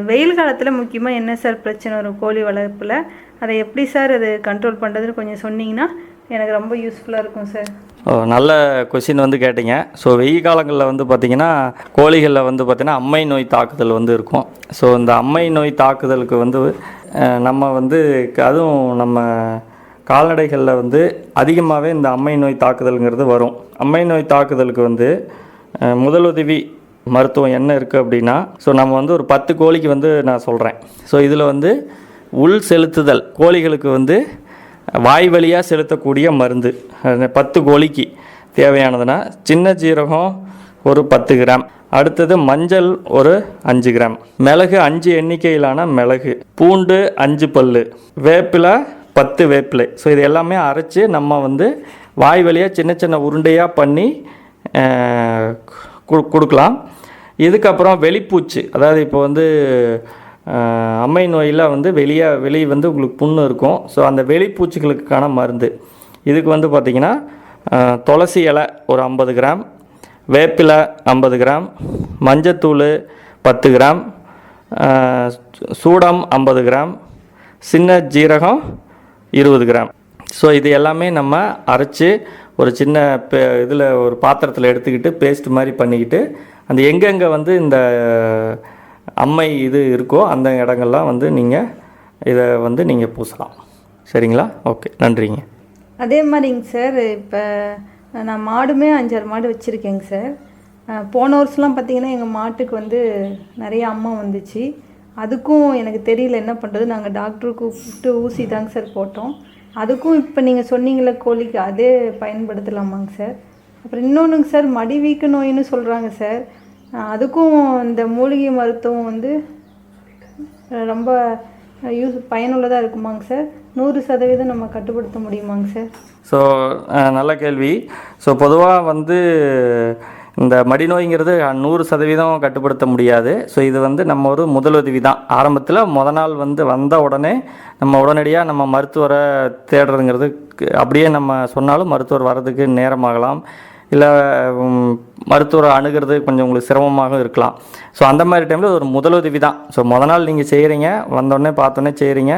வெயில் காலத்தில் முக்கியமாக என்ன சார் பிரச்சனை வரும் கோழி வளர்ப்பில்? அதை எப்படி சார் அது கண்ட்ரோல் பண்ணுறதுன்னு கொஞ்சம் சொன்னீங்கன்னா எனக்கு ரொம்ப யூஸ்ஃபுல்லாக இருக்கும் சார். நல்ல கொஷின் வந்து கேட்டிங்க. ஸோ வெயில் காலங்களில் வந்து பார்த்திங்கன்னா கோழிகளில் வந்து பார்த்திங்கன்னா அம்மை நோய் தாக்குதல் வந்து இருக்கும். ஸோ இந்த அம்மை நோய் தாக்குதலுக்கு வந்து நம்ம வந்து அதுவும் நம்ம கால்நடைகளில் வந்து அதிகமாகவே இந்த அம்மை நோய் தாக்குதலுங்கிறது வரும். அம்மை நோய் தாக்குதலுக்கு வந்து முதலுதவி மருத்துவம் என்ன இருக்குது அப்படின்னா, ஸோ நம்ம வந்து ஒரு 10 கோழிக்கு வந்து நான் சொல்கிறேன். ஸோ இதில் வந்து உள் செலுத்துதல், கோழிகளுக்கு வந்து வாய் வழியாக செலுத்தக்கூடிய மருந்து 10 கோழிக்கு தேவையானதுன்னா சின்ன ஜீரகம் ஒரு 10 கிராம், அடுத்தது மஞ்சள் ஒரு 5 கிராம், மிளகு 5 எண்ணிக்கையிலான மிளகு, பூண்டு 5 பல், வேப்பிலை 10 வேப்பிலை. ஸோ இது எல்லாமே அரைச்சி நம்ம வந்து வாய் வழியாக சின்ன சின்ன உருண்டையாக பண்ணி கொடுக்கலாம். இதுக்கப்புறம் வெளிப்பூச்சு, அதாவது இப்போ வந்து அம்மை நோயில் வந்து வெளியே வந்து உங்களுக்கு புண்ணு இருக்கும். ஸோ அந்த வெளிப்பூச்சிகளுக்கான மருந்து இதுக்கு வந்து பார்த்திங்கன்னா துளசி இலை ஒரு 50 கிராம், வேப்பிலை 50 கிராம், மஞ்சத்தூள் 10 கிராம், சூடம் 50 கிராம், சின்ன ஜீரகம் 20 கிராம். ஸோ இது எல்லாமே நம்ம அரைச்சி ஒரு சின்ன இதில் ஒரு பாத்திரத்தில் எடுத்துக்கிட்டு பேஸ்ட் மாதிரி பண்ணிக்கிட்டு அந்த எங்கெங்கே வந்து இந்த அம்மை இது இருக்கோ அந்த இடங்கள்லாம் வந்து நீங்கள் இதை வந்து நீங்கள் பூசலாம். சரிங்களா? ஓகே, நன்றிங்க. அதே மாதிரிங்க சார், இப்போ நான் மாடுமே 5-6 மாடு வச்சுருக்கேங்க சார். போன வருஷம்லாம் பார்த்திங்கன்னா எங்கள் மாட்டுக்கு வந்து நிறைய அம்மை வந்துச்சு. அதுக்கும் எனக்கு தெரியல என்ன பண்ணுறது. நாங்கள் டாக்டருக்கு கூப்பிட்டு ஊசி தாங்க சார் போட்டோம். அதுக்கும் இப்போ நீங்கள் சொன்னீங்களே கோழிக்கு அதே பயன்படுத்தலாமாங்க சார்? அப்புறம் இன்னொன்றுங்க சார், மடி வீக்க நோயின்னு சொல்கிறாங்க சார். அதுக்கும் இந்த மூலிகை மருத்துவம் வந்து ரொம்ப பயனுள்ளதாக இருக்குமாங்க சார்? 100% நம்ம கட்டுப்படுத்த முடியுமாங்க சார்? ஸோ நல்ல கேள்வி. ஸோ பொதுவாக வந்து இந்த மடிநோய்ங்கிறது 100% கட்டுப்படுத்த முடியாது. ஸோ இது வந்து நம்ம ஒரு முதலுதவி தான். ஆரம்பத்தில் நாள் வந்து வந்த உடனே நம்ம உடனடியாக நம்ம மருத்துவரை தேடுறதுங்கிறது அப்படியே நம்ம சொன்னாலும் மருத்துவர் வர்றதுக்கு நேரமாகலாம், இல்லை மருத்துவரை அணுகிறது கொஞ்சம் உங்களுக்கு சிரமமாக இருக்கலாம். ஸோ அந்த மாதிரி டைமில் ஒரு முதலுதவி தான். ஸோ நாள் நீங்கள் செய்கிறீங்க, வந்தோடனே பார்த்தோன்னே செய்கிறீங்க.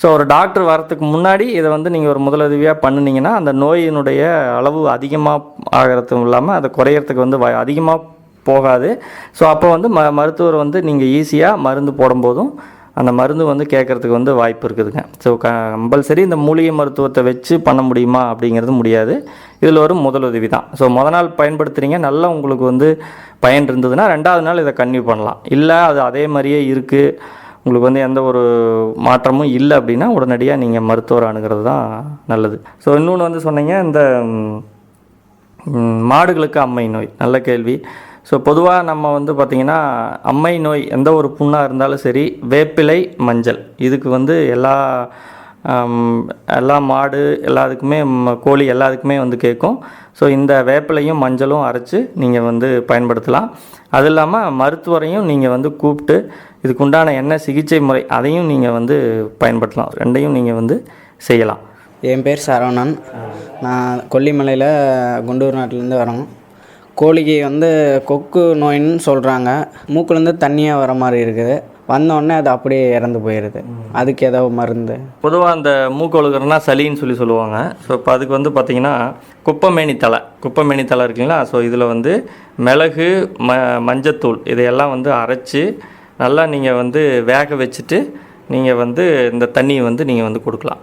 ஸோ ஒரு டாக்டர் வரத்துக்கு முன்னாடி இதை வந்து நீங்கள் ஒரு முதலுதவியாக பண்ணினீங்கன்னா அந்த நோயினுடைய அளவு அதிகமாக ஆகிறதும் இல்லாமல் அதை குறையிறதுக்கு வந்து அதிகமாக போகாது. ஸோ அப்போ வந்து மருத்துவர் வந்து நீங்கள் ஈஸியாக மருந்து போடும்போதும் அந்த மருந்து வந்து கேட்குறதுக்கு வந்து வாய்ப்பு இருக்குதுங்க. ஸோ கம்பல்சரி இந்த மூலிகை மருத்துவத்தை வச்சு பண்ண முடியுமா அப்படிங்கிறது முடியாது. இதில் ஒரு முதலுதவி தான். ஸோ நாள் பயன்படுத்துகிறீங்க, நல்லா உங்களுக்கு வந்து பயன் இருந்ததுன்னா 2வது நாள் இதை கன்டினியூ பண்ணலாம். இல்லை அது அதே மாதிரியே இருக்குது, உங்களுக்கு வந்து எந்த ஒரு மாற்றமும் இல்லை அப்படின்னா உடனடியாக நீங்கள் மருத்துவர் அணுகிறது தான் நல்லது. ஸோ இன்னொன்று வந்து சொன்னீங்க இந்த மாடுகளுக்கு அம்மை நோய். நல்ல கேள்வி. ஸோ பொதுவாக நம்ம வந்து பார்த்திங்கன்னா அம்மை நோய் எந்த ஒரு புண்ணாக இருந்தாலும் சரி, வேப்பிலை மஞ்சள் இதுக்கு வந்து எல்லா மாடு எல்லாத்துக்குமே கோழி எல்லாத்துக்குமே வந்து கேட்கும். ஸோ இந்த வேப்பிலையும் மஞ்சளும் அரைச்சி நீங்கள் வந்து பயன்படுத்தலாம். அது இல்லாமல் மருத்துவரையும் நீங்கள் வந்து கூப்பிட்டு இதுக்குண்டான என்ன சிகிச்சை முறை அதையும் நீங்கள் வந்து பயன்படுத்தலாம். 2யும் நீங்கள் வந்து செய்யலாம். என் பேர் சரவணன். நான் கொல்லிமலையில் குண்டூர் நாட்டிலேருந்து வரோம். கோழிக்கு வந்து கொக்கு நோயின்னு சொல்கிறாங்க. மூக்குலேருந்து தண்ணியாக வர மாதிரி இருக்குது. வந்தோடனே அது அப்படியே இறந்து போயிடுது. அதுக்கு ஏதாவது மருந்து? பொதுவாக அந்த மூக்கு ஒழுகுறதுனா சளின்னு சொல்லுவாங்க. ஸோ இப்போ அதுக்கு வந்து பார்த்திங்கன்னா குப்பைமேனி தழை இருக்குங்களா? ஸோ இதில் வந்து மிளகு மஞ்சத்தூள் இதையெல்லாம் வந்து அரைச்சி நல்லா நீங்கள் வந்து வேக வச்சுட்டு நீங்கள் வந்து இந்த தண்ணியை வந்து நீங்கள் வந்து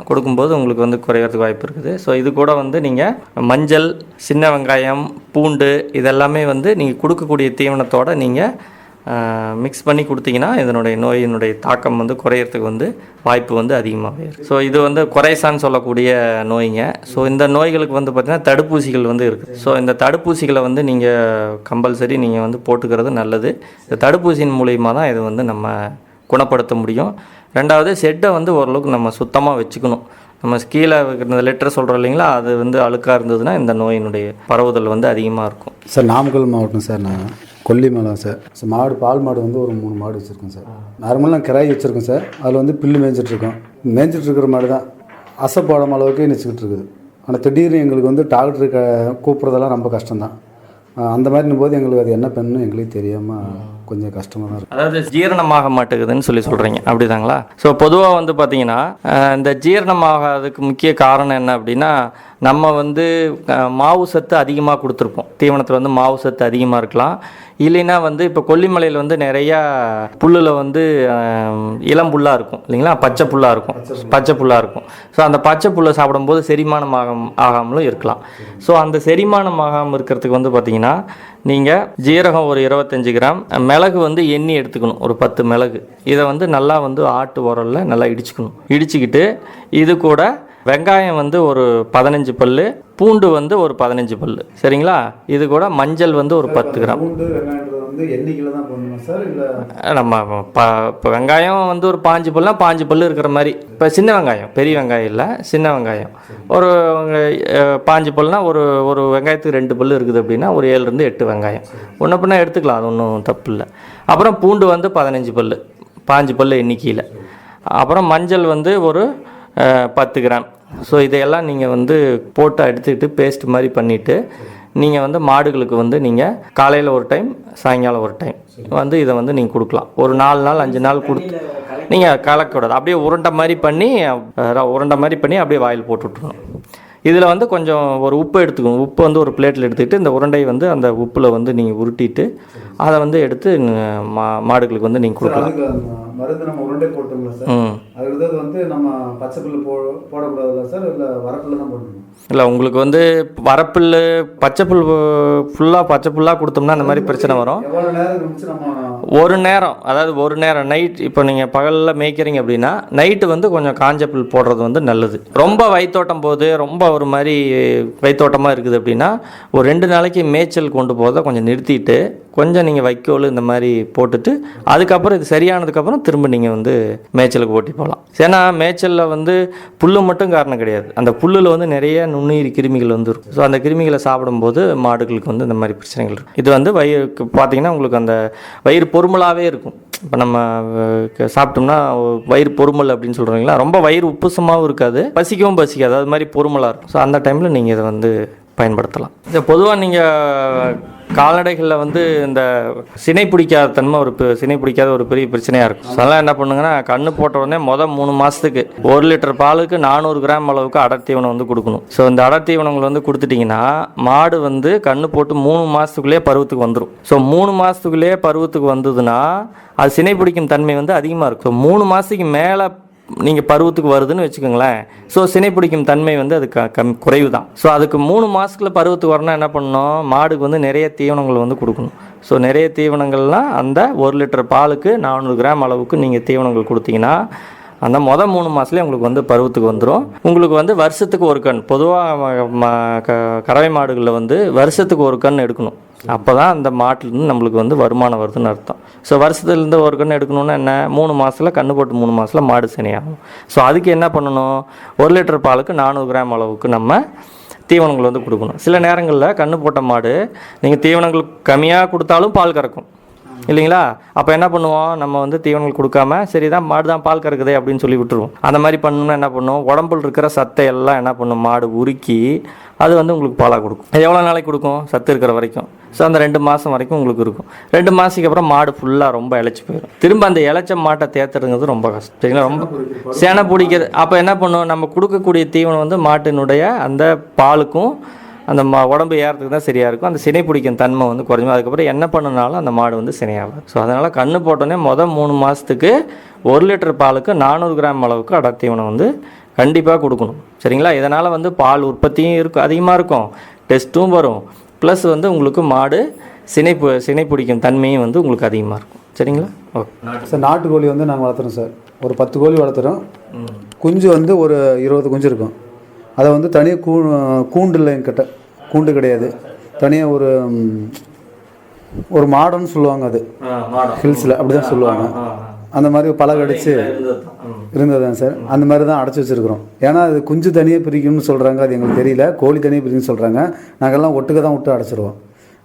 கொடுக்கும்போது உங்களுக்கு வந்து குறையிறதுக்கு வாய்ப்பு இருக்குது. ஸோ இது கூட வந்து நீங்கள் மஞ்சள், சின்ன வெங்காயம், பூண்டு இதெல்லாமே வந்து நீங்கள் கொடுக்கக்கூடிய தீவனத்தோடு நீங்கள் மிக்ஸ் பண்ணி கொடுத்தீங்கன்னா இதனுடைய நோயினுடைய தாக்கம் வந்து குறையிறதுக்கு வந்து வாய்ப்பு வந்து அதிகமாகவே இருக்குது. ஸோ இது வந்து குறைசான்னு சொல்லக்கூடிய நோய்ங்க. ஸோ இந்த நோய்களுக்கு வந்து பார்த்திங்கன்னா தடுப்பூசிகள் வந்து இருக்குது. ஸோ இந்த தடுப்பூசிகளை வந்து நீங்கள் கம்பல்சரி நீங்கள் வந்து போட்டுக்கிறது நல்லது. இந்த தடுப்பூசியின் மூலிமா தான் இது வந்து நம்ம குணப்படுத்த முடியும். 2வது ஷெட்டை வந்து ஓரளவுக்கு நம்ம சுத்தமாக வச்சுக்கணும். நம்ம கீழே இந்த லெட்டர் சொல்கிறோம் இல்லைங்களா, அது வந்து அழுக்காக இருந்ததுன்னா இந்த நோயினுடைய பரவுதல் வந்து அதிகமாக இருக்கும். சார் நாமக்கல் மாவட்டம் சார். நான் கொல்லிமலை சார். மாடு பால் மாடு வந்து ஒரு 3 மாடு வச்சுருக்கோம் சார். நார்மலாக கிராய் வச்சுருக்கோம் சார். அதில் வந்து புல்லு மேய்ஞ்சிட்ருக்கோம். மேய்ஞ்சிட்ருக்கிற மாடு தான் அசைப்பாடும் அளவுக்கு நினச்சிக்கிட்டு இருக்குது. ஆனால் திடீர்னு எங்களுக்கு வந்து டாக்டருக்கு கூப்பிட்றதெல்லாம் ரொம்ப கஷ்டம்தான். அந்த மாதிரினும் போது எங்களுக்கு அது என்ன பண்ணணும் எங்களுக்கு தெரியாமல் கொஞ்சம் கஷ்டமாக தான் இருக்குது. அதாவது ஜீரணமாக மாட்டேங்குதுன்னு சொல்கிறீங்க அப்படிதாங்களா? ஸோ பொதுவாக வந்து பார்த்தீங்கன்னா இந்த ஜீரணமாகாததுக்கு முக்கிய காரணம் என்ன அப்படின்னா, நம்ம வந்து மாவு சத்து அதிகமாக கொடுத்துருப்போம். தீவனத்தில் வந்து மாவு சத்து அதிகமாக இருக்கலாம். இல்லைன்னா வந்து இப்போ கொல்லிமலையில் வந்து நிறையா புல்லில் வந்து இளம் புல்லாக இருக்கும் இல்லைங்களா, பச்சை புல்லாக இருக்கும். ஸோ அந்த பச்சை புல்லை சாப்பிடும்போது செரிமானம் ஆகாமலும் இருக்கலாம். ஸோ அந்த செரிமானம் ஆகாமல் இருக்கிறதுக்கு வந்து பார்த்திங்கன்னா நீங்கள் ஜீரகம் ஒரு 25 கிராம், மிளகு வந்து எண்ணி எடுத்துக்கணும் ஒரு 10 மிளகு. இதை வந்து நல்லா வந்து ஆட்டு உரலில் நல்லா இடிச்சுக்கிட்டு இது கூட வெங்காயம் வந்து ஒரு 15 பல்லு, பூண்டு வந்து ஒரு 15 பல்லு, சரிங்களா? இது கூட மஞ்சள் வந்து ஒரு 10 கிராம். நம்ம இப்போ வெங்காயம் வந்து ஒரு 5 பல்லுனா 5 பல்லு இருக்கிற மாதிரி. இப்போ சின்ன வெங்காயம், பெரிய வெங்காயம் இல்லை, சின்ன வெங்காயம் ஒரு 5 பல்லுனா ஒரு வெங்காயத்துக்கு 2 பல்லு இருக்குது அப்படின்னா ஒரு 7 to 8 வெங்காயம் ஒன்று பின்னா எடுத்துக்கலாம், அது ஒன்றும் தப்பு இல்லை. அப்புறம் பூண்டு வந்து 15 பல்லு, 5 பல்லு எண்ணிக்கையில். அப்புறம் மஞ்சள் வந்து ஒரு 10 கிராம். ஸோ இதையெல்லாம் நீங்கள் வந்து போட்டு எடுத்துக்கிட்டு பேஸ்ட் மாதிரி பண்ணிவிட்டு நீங்கள் வந்து மாடுகளுக்கு வந்து நீங்கள் காலையில் ஒரு டைம், சாயங்காலம் ஒரு டைம் வந்து இதை வந்து நீங்கள் கொடுக்கலாம். ஒரு 4 நாள் 5 நாள் கொடுத்து நீங்கள் கலக்கக்கூடாது. அப்படியே உருண்டை மாதிரி பண்ணி அப்படியே வாயில் போட்டு விட்ருணும். இதில் வந்து கொஞ்சம் ஒரு உப்பு எடுத்துக்கணும். உப்பு வந்து ஒரு பிளேட்டில் எடுத்துக்கிட்டு இந்த உருண்டையை வந்து அந்த உப்பில் வந்து நீங்கள் உருட்டிட்டு அதை வந்து எடுத்து மாடுகளுக்கு வந்து நீங்கள் கொடுக்கலாம். மருந்து நம்ம உருண்டை போட்டோம்ல சார், அது வந்து நம்ம பச்சை புல்லு போடக்கூடாதுல்ல சார், இல்லை வரப்புல தான் போடணும்? இல்லை, உங்களுக்கு வந்து வரப்புல் பச்சை புல்லாக கொடுத்தோம்னா அந்த மாதிரி பிரச்சனை வரும். எவ்வளோ நேரம் கழிச்சு நம்ம ஒரு நேரம் நைட், இப்போ நீங்கள் பகலில் மேய்க்கிறீங்க அப்படின்னா நைட்டு வந்து கொஞ்சம் காஞ்ச புல் போடுறது வந்து நல்லது. ரொம்ப வயிற்றோட்டம் போகுது, ரொம்ப ஒரு மாதிரி வயிற்றோட்டமாக இருக்குது அப்படின்னா ஒரு 2 நாளைக்கு மேய்ச்சல் கொண்டு போகிறத கொஞ்சம் நிறுத்திட்டு கொஞ்சம் நீங்கள் வைக்கோல் இந்த மாதிரி போட்டுட்டு அதுக்கப்புறம் இது சரியானதுக்கப்புறம் திரும்ப நீங்கள் வந்து மேய்ச்சலுக்கு ஓட்டி போகலாம். ஏன்னா மேய்ச்சலில் வந்து புல்லு மட்டும் காரணம் கிடையாது, அந்த புல்லில் வந்து நிறைய நுண்ணுயிர் கிருமிகள் வந்து இருக்கும். ஸோ அந்த கிருமிகளை சாப்பிடும்போது மாடுகளுக்கு வந்து இந்த மாதிரி பிரச்சனைகள் இருக்கும். இது வந்து வயிறுக்கு பார்த்தீங்கன்னா உங்களுக்கு அந்த வயிறு பொறுமலாகவே இருக்கும். இப்போ நம்ம சாப்பிட்டோம்னா வயிறு பொறுமல் அப்படின்னு சொல்கிறீங்களா, ரொம்ப வயிறு உப்புசமாகவும் இருக்காது, பசிக்கவும் பசிக்காது, அது மாதிரி பொறுமலாக இருக்கும். ஸோ அந்த டைமில் நீங்கள் இதை வந்து பயன்படுத்தலாம். இதை பொதுவாக நீங்கள் கால்நடைகளில் வந்து இந்த சினை பிடிக்காத தன்மை சினை பிடிக்காத ஒரு பெரிய பிரச்சனையாக இருக்கும். ஸோ அதெல்லாம் என்ன பண்ணுங்கன்னா, கண்ணு போட்ட உடனே 3 மாதத்துக்கு 1 லிட்டர் பாலுக்கு 400 கிராம் அளவுக்கு அடர் தீவனம் வந்து கொடுக்கணும். ஸோ இந்த அடர் தீவனங்கள் வந்து கொடுத்துட்டிங்கன்னா மாடு வந்து கண்ணு போட்டு 3 மாதத்துக்குள்ளேயே பருவத்துக்கு வந்துடும். ஸோ 3 மாதத்துக்குள்ளேயே பருவத்துக்கு வந்ததுன்னா அது சினை பிடிக்கும் தன்மை வந்து அதிகமாக இருக்கும். 3 மாதத்துக்கு மேலே நீங்கள் பருவத்துக்கு வருதுன்னு வச்சுக்கோங்களேன், ஸோ சினை பிடிக்கும் தன்மை வந்து அது குறைவு தான். ஸோ அதுக்கு 3 மாதத்துக்குள்ள பருவத்துக்கு வரணும் என்ன பண்ணணும், மாடுக்கு வந்து நிறைய தீவனங்கள் வந்து கொடுக்கணும். ஸோ நிறைய தீவனங்கள்னால் அந்த 1 லிட்டர் பாலுக்கு 400 கிராம் அளவுக்கு நீங்கள் தீவனங்கள் கொடுத்தீங்கன்னா அந்த 3 மாதத்துலேயே உங்களுக்கு வந்து பருவத்துக்கு வந்துடும். உங்களுக்கு வந்து வருஷத்துக்கு ஒரு கண், பொதுவாக கறவை மாடுகளில் வந்து வருஷத்துக்கு ஒரு கண் எடுக்கணும். அப்போ தான் அந்த மாட்டிலேருந்து நம்மளுக்கு வந்து வருமானம் வருதுன்னு அர்த்தம். ஸோ வருஷத்துலேருந்து ஒரு கண் எடுக்கணுன்னா என்ன, 3 மாதத்தில் கண்ணு போட்டு 3 மாதத்தில் மாடு சினையாகும். ஸோ அதுக்கு என்ன பண்ணணும், 1 லிட்டர் பாலுக்கு 400 கிராம் அளவுக்கு நம்ம தீவனங்கள் வந்து கொடுக்கணும். சில நேரங்களில் கண்ணு போட்ட மாடு நீங்கள் தீவனங்கள் கம்மியாக கொடுத்தாலும் பால் கறக்கும் இல்லைங்களா. அப்போ என்ன பண்ணுவோம், நம்ம வந்து தீவனங்கள் கொடுக்காம சரி தான் மாடு தான் பால் கறக்குதே அப்படின்னு சொல்லி விட்டுருவோம். அந்த மாதிரி பண்ணணும்னா என்ன பண்ணுவோம், உடம்புல இருக்கிற சத்தை எல்லாம் என்ன பண்ணும், மாடு உருக்கி அது வந்து உங்களுக்கு பாலாக கொடுக்கும். எவ்வளோ நாளைக்கு கொடுக்கும், சத்து இருக்கிற வரைக்கும். ஸோ அந்த 2 மாதம் வரைக்கும் உங்களுக்கு இருக்கும். 2 மாதத்துக்கு அப்புறம் மாடு ஃபுல்லாக ரொம்ப இழைச்சி போயிடும். திரும்ப அந்த இழைச்ச மாட்டை தேத்துறதுங்கிறது ரொம்ப கஷ்டம் சரிங்களா, ரொம்ப சேனை பிடிக்கிறது. அப்போ என்ன பண்ணுவோம், நம்ம கொடுக்கக்கூடிய தீவனம் வந்து மாட்டினுடைய அந்த பாலுக்கும் அந்த உடம்பு ஏறதுக்கு தான் சரியாக இருக்கும். அந்த சினை பிடிக்கும் தன்மை வந்து குறைஞ்சும். அதுக்கப்புறம் என்ன பண்ணினாலும் அந்த மாடு வந்து சினையாகும். ஸோ அதனால் கண்ணு போட்டோன்னே 3 மாதத்துக்கு 1 லிட்டர் பாலுக்கு 400 கிராம் அளவுக்கு அடர் தீவனம் வந்து கண்டிப்பாக கொடுக்கணும் சரிங்களா. இதனால் வந்து பால் உற்பத்தியும் அதிகமாக இருக்கும், டெஸ்ட்டும் வரும், ப்ளஸ் வந்து உங்களுக்கு மாடு சினை பிடிக்கும் தன்மையும் வந்து உங்களுக்கு அதிகமாக இருக்கும் சரிங்களா. ஓகே சார், நாட்டுக்கோழி வந்து நாங்கள் வளர்த்துறோம் சார். ஒரு 10 கோழி வளர்த்துறோம். குஞ்சு வந்து ஒரு 20 குஞ்சு இருக்கும். அதை வந்து தனியாக கூண்டு இல்லை, என்கிட்ட கூண்டு கிடையாது, தனியாக ஒரு மாடன்னு சொல்லுவாங்க, அது ஹில்ஸில் அப்படி தான் சொல்லுவாங்க. அந்த மாதிரி பழக அடித்து இருந்ததுதான் சார். அந்த மாதிரி தான் அடைச்சி வச்சுருக்குறோம். ஏன்னா அது குஞ்சு தனியாக பிரிக்கணும்னு சொல்கிறாங்க, அது எங்களுக்கு தெரியல. கோழி தனியாக பிரிக்கணும்னு சொல்கிறாங்க. நாங்கள்லாம் ஒட்டுக்க தான் விட்டு அடைச்சிருவோம்.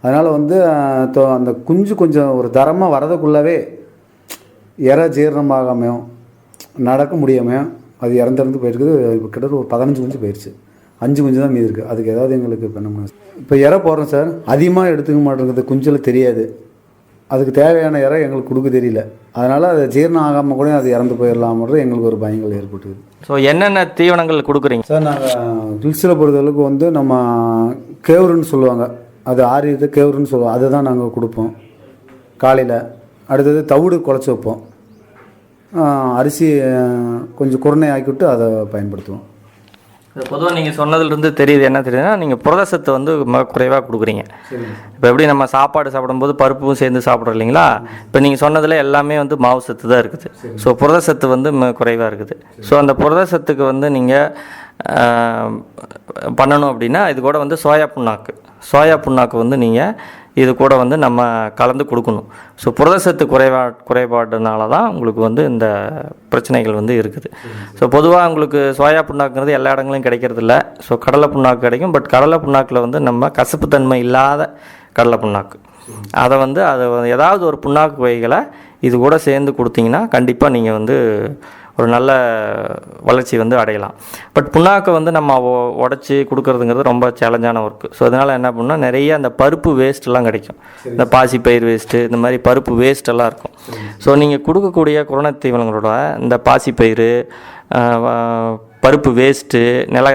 அதனால் வந்து அந்த குஞ்சு கொஞ்சம் ஒரு தரமாக வரதுக்குள்ளவே இறை ஜீரணமாகாமையும் நடக்க முடியாமையும் அது இறந்து போயிருக்குது. இப்போ கிட்டத்தட்ட ஒரு 15 குஞ்சு போயிடுச்சு. 5 குஞ்சு தான் மீதி இருக்குது. அதுக்கு ஏதாவது எங்களுக்கு பண்ணணும். இப்போ இறை போடுறோம் சார், அதிகமாக எடுத்துக்க மாட்டேங்குது, குஞ்சில் தெரியாது. அதுக்கு தேவையான இறை எங்களுக்கு கொடுக்க தெரியல. அதனால் அது ஜீரணம் ஆகாமல் கூட அது இறந்து போயிடலாம்ன்றது எங்களுக்கு ஒரு பயங்கள் ஏற்பட்டுது. ஸோ என்னென்ன தீவனங்கள் கொடுக்குறீங்க சார்? நாங்கள் ஹில்ஸில் பொறுத்தளவுக்கு வந்து நம்ம கேவுருன்னு சொல்லுவாங்க, அது ஆரியது கேவுருன்னு சொல்லுவோம், அதை தான் நாங்கள் கொடுப்போம் காலையில். அடுத்தது தவிடு குழச்சி வைப்போம். அரிசி கொஞ்சம் குருணை ஆக்கிவிட்டு அதை பயன்படுத்துவோம். பொதுவாக நீங்கள் சொன்னதுலேருந்து தெரியுது, என்ன தெரியுதுன்னா நீங்கள் புரதசத்து வந்து குறைவாக கொடுக்குறீங்க. இப்போ எப்படி நம்ம சாப்பாடு சாப்பிடும்போது பருப்பும் சேர்ந்து சாப்பிட்றோம் இல்லைங்களா, இப்போ நீங்கள் சொன்னதில் எல்லாமே வந்து மாவு சத்து தான் இருக்குது. ஸோ புரதசத்து வந்து குறைவாக இருக்குது. ஸோ அந்த புரதசத்துக்கு வந்து நீங்கள் பண்ணணும் அப்படின்னா இது கூட வந்து சோயா புண்ணாக்கு வந்து நீங்கள் இது கூட வந்து நம்ம கலந்து கொடுக்கணும். ஸோ புரதசத்து குறைபாடுனால தான் உங்களுக்கு வந்து இந்த பிரச்சனைகள் வந்து இருக்குது. ஸோ பொதுவாக உங்களுக்கு சோயா புண்ணாக்குங்கிறது எல்லா இடங்களையும் கிடைக்கிறது இல்லை. ஸோ கடலை புண்ணாக்கு கிடைக்கும். பட் கடலை புண்ணாக்கில் வந்து நம்ம கசப்புத்தன்மை இல்லாத கடலை புண்ணாக்கு, அதை வந்து ஏதாவது ஒரு புண்ணாக்கு வகைகளை இது கூட சேர்ந்து கொடுத்தீங்கன்னா கண்டிப்பாக நீங்கள் வந்து ஒரு நல்ல வளர்ச்சி வந்து அடையலாம். பட் புண்ணாக்கை வந்து நம்ம உடச்சி கொடுக்குறதுங்கிறது ரொம்ப சேலஞ்சான ஒர்க்கு. ஸோ அதனால் என்ன பண்ணால் நிறைய அந்த பருப்பு வேஸ்ட்டெல்லாம் கிடைக்கும். இந்த பாசி பயிர் வேஸ்ட்டு, இந்த மாதிரி பருப்பு வேஸ்ட்டெல்லாம் இருக்கும். ஸோ நீங்கள் கொடுக்கக்கூடிய குரண தீவனங்களோட இந்த பாசி பயிர், பருப்பு வேஸ்ட்டு,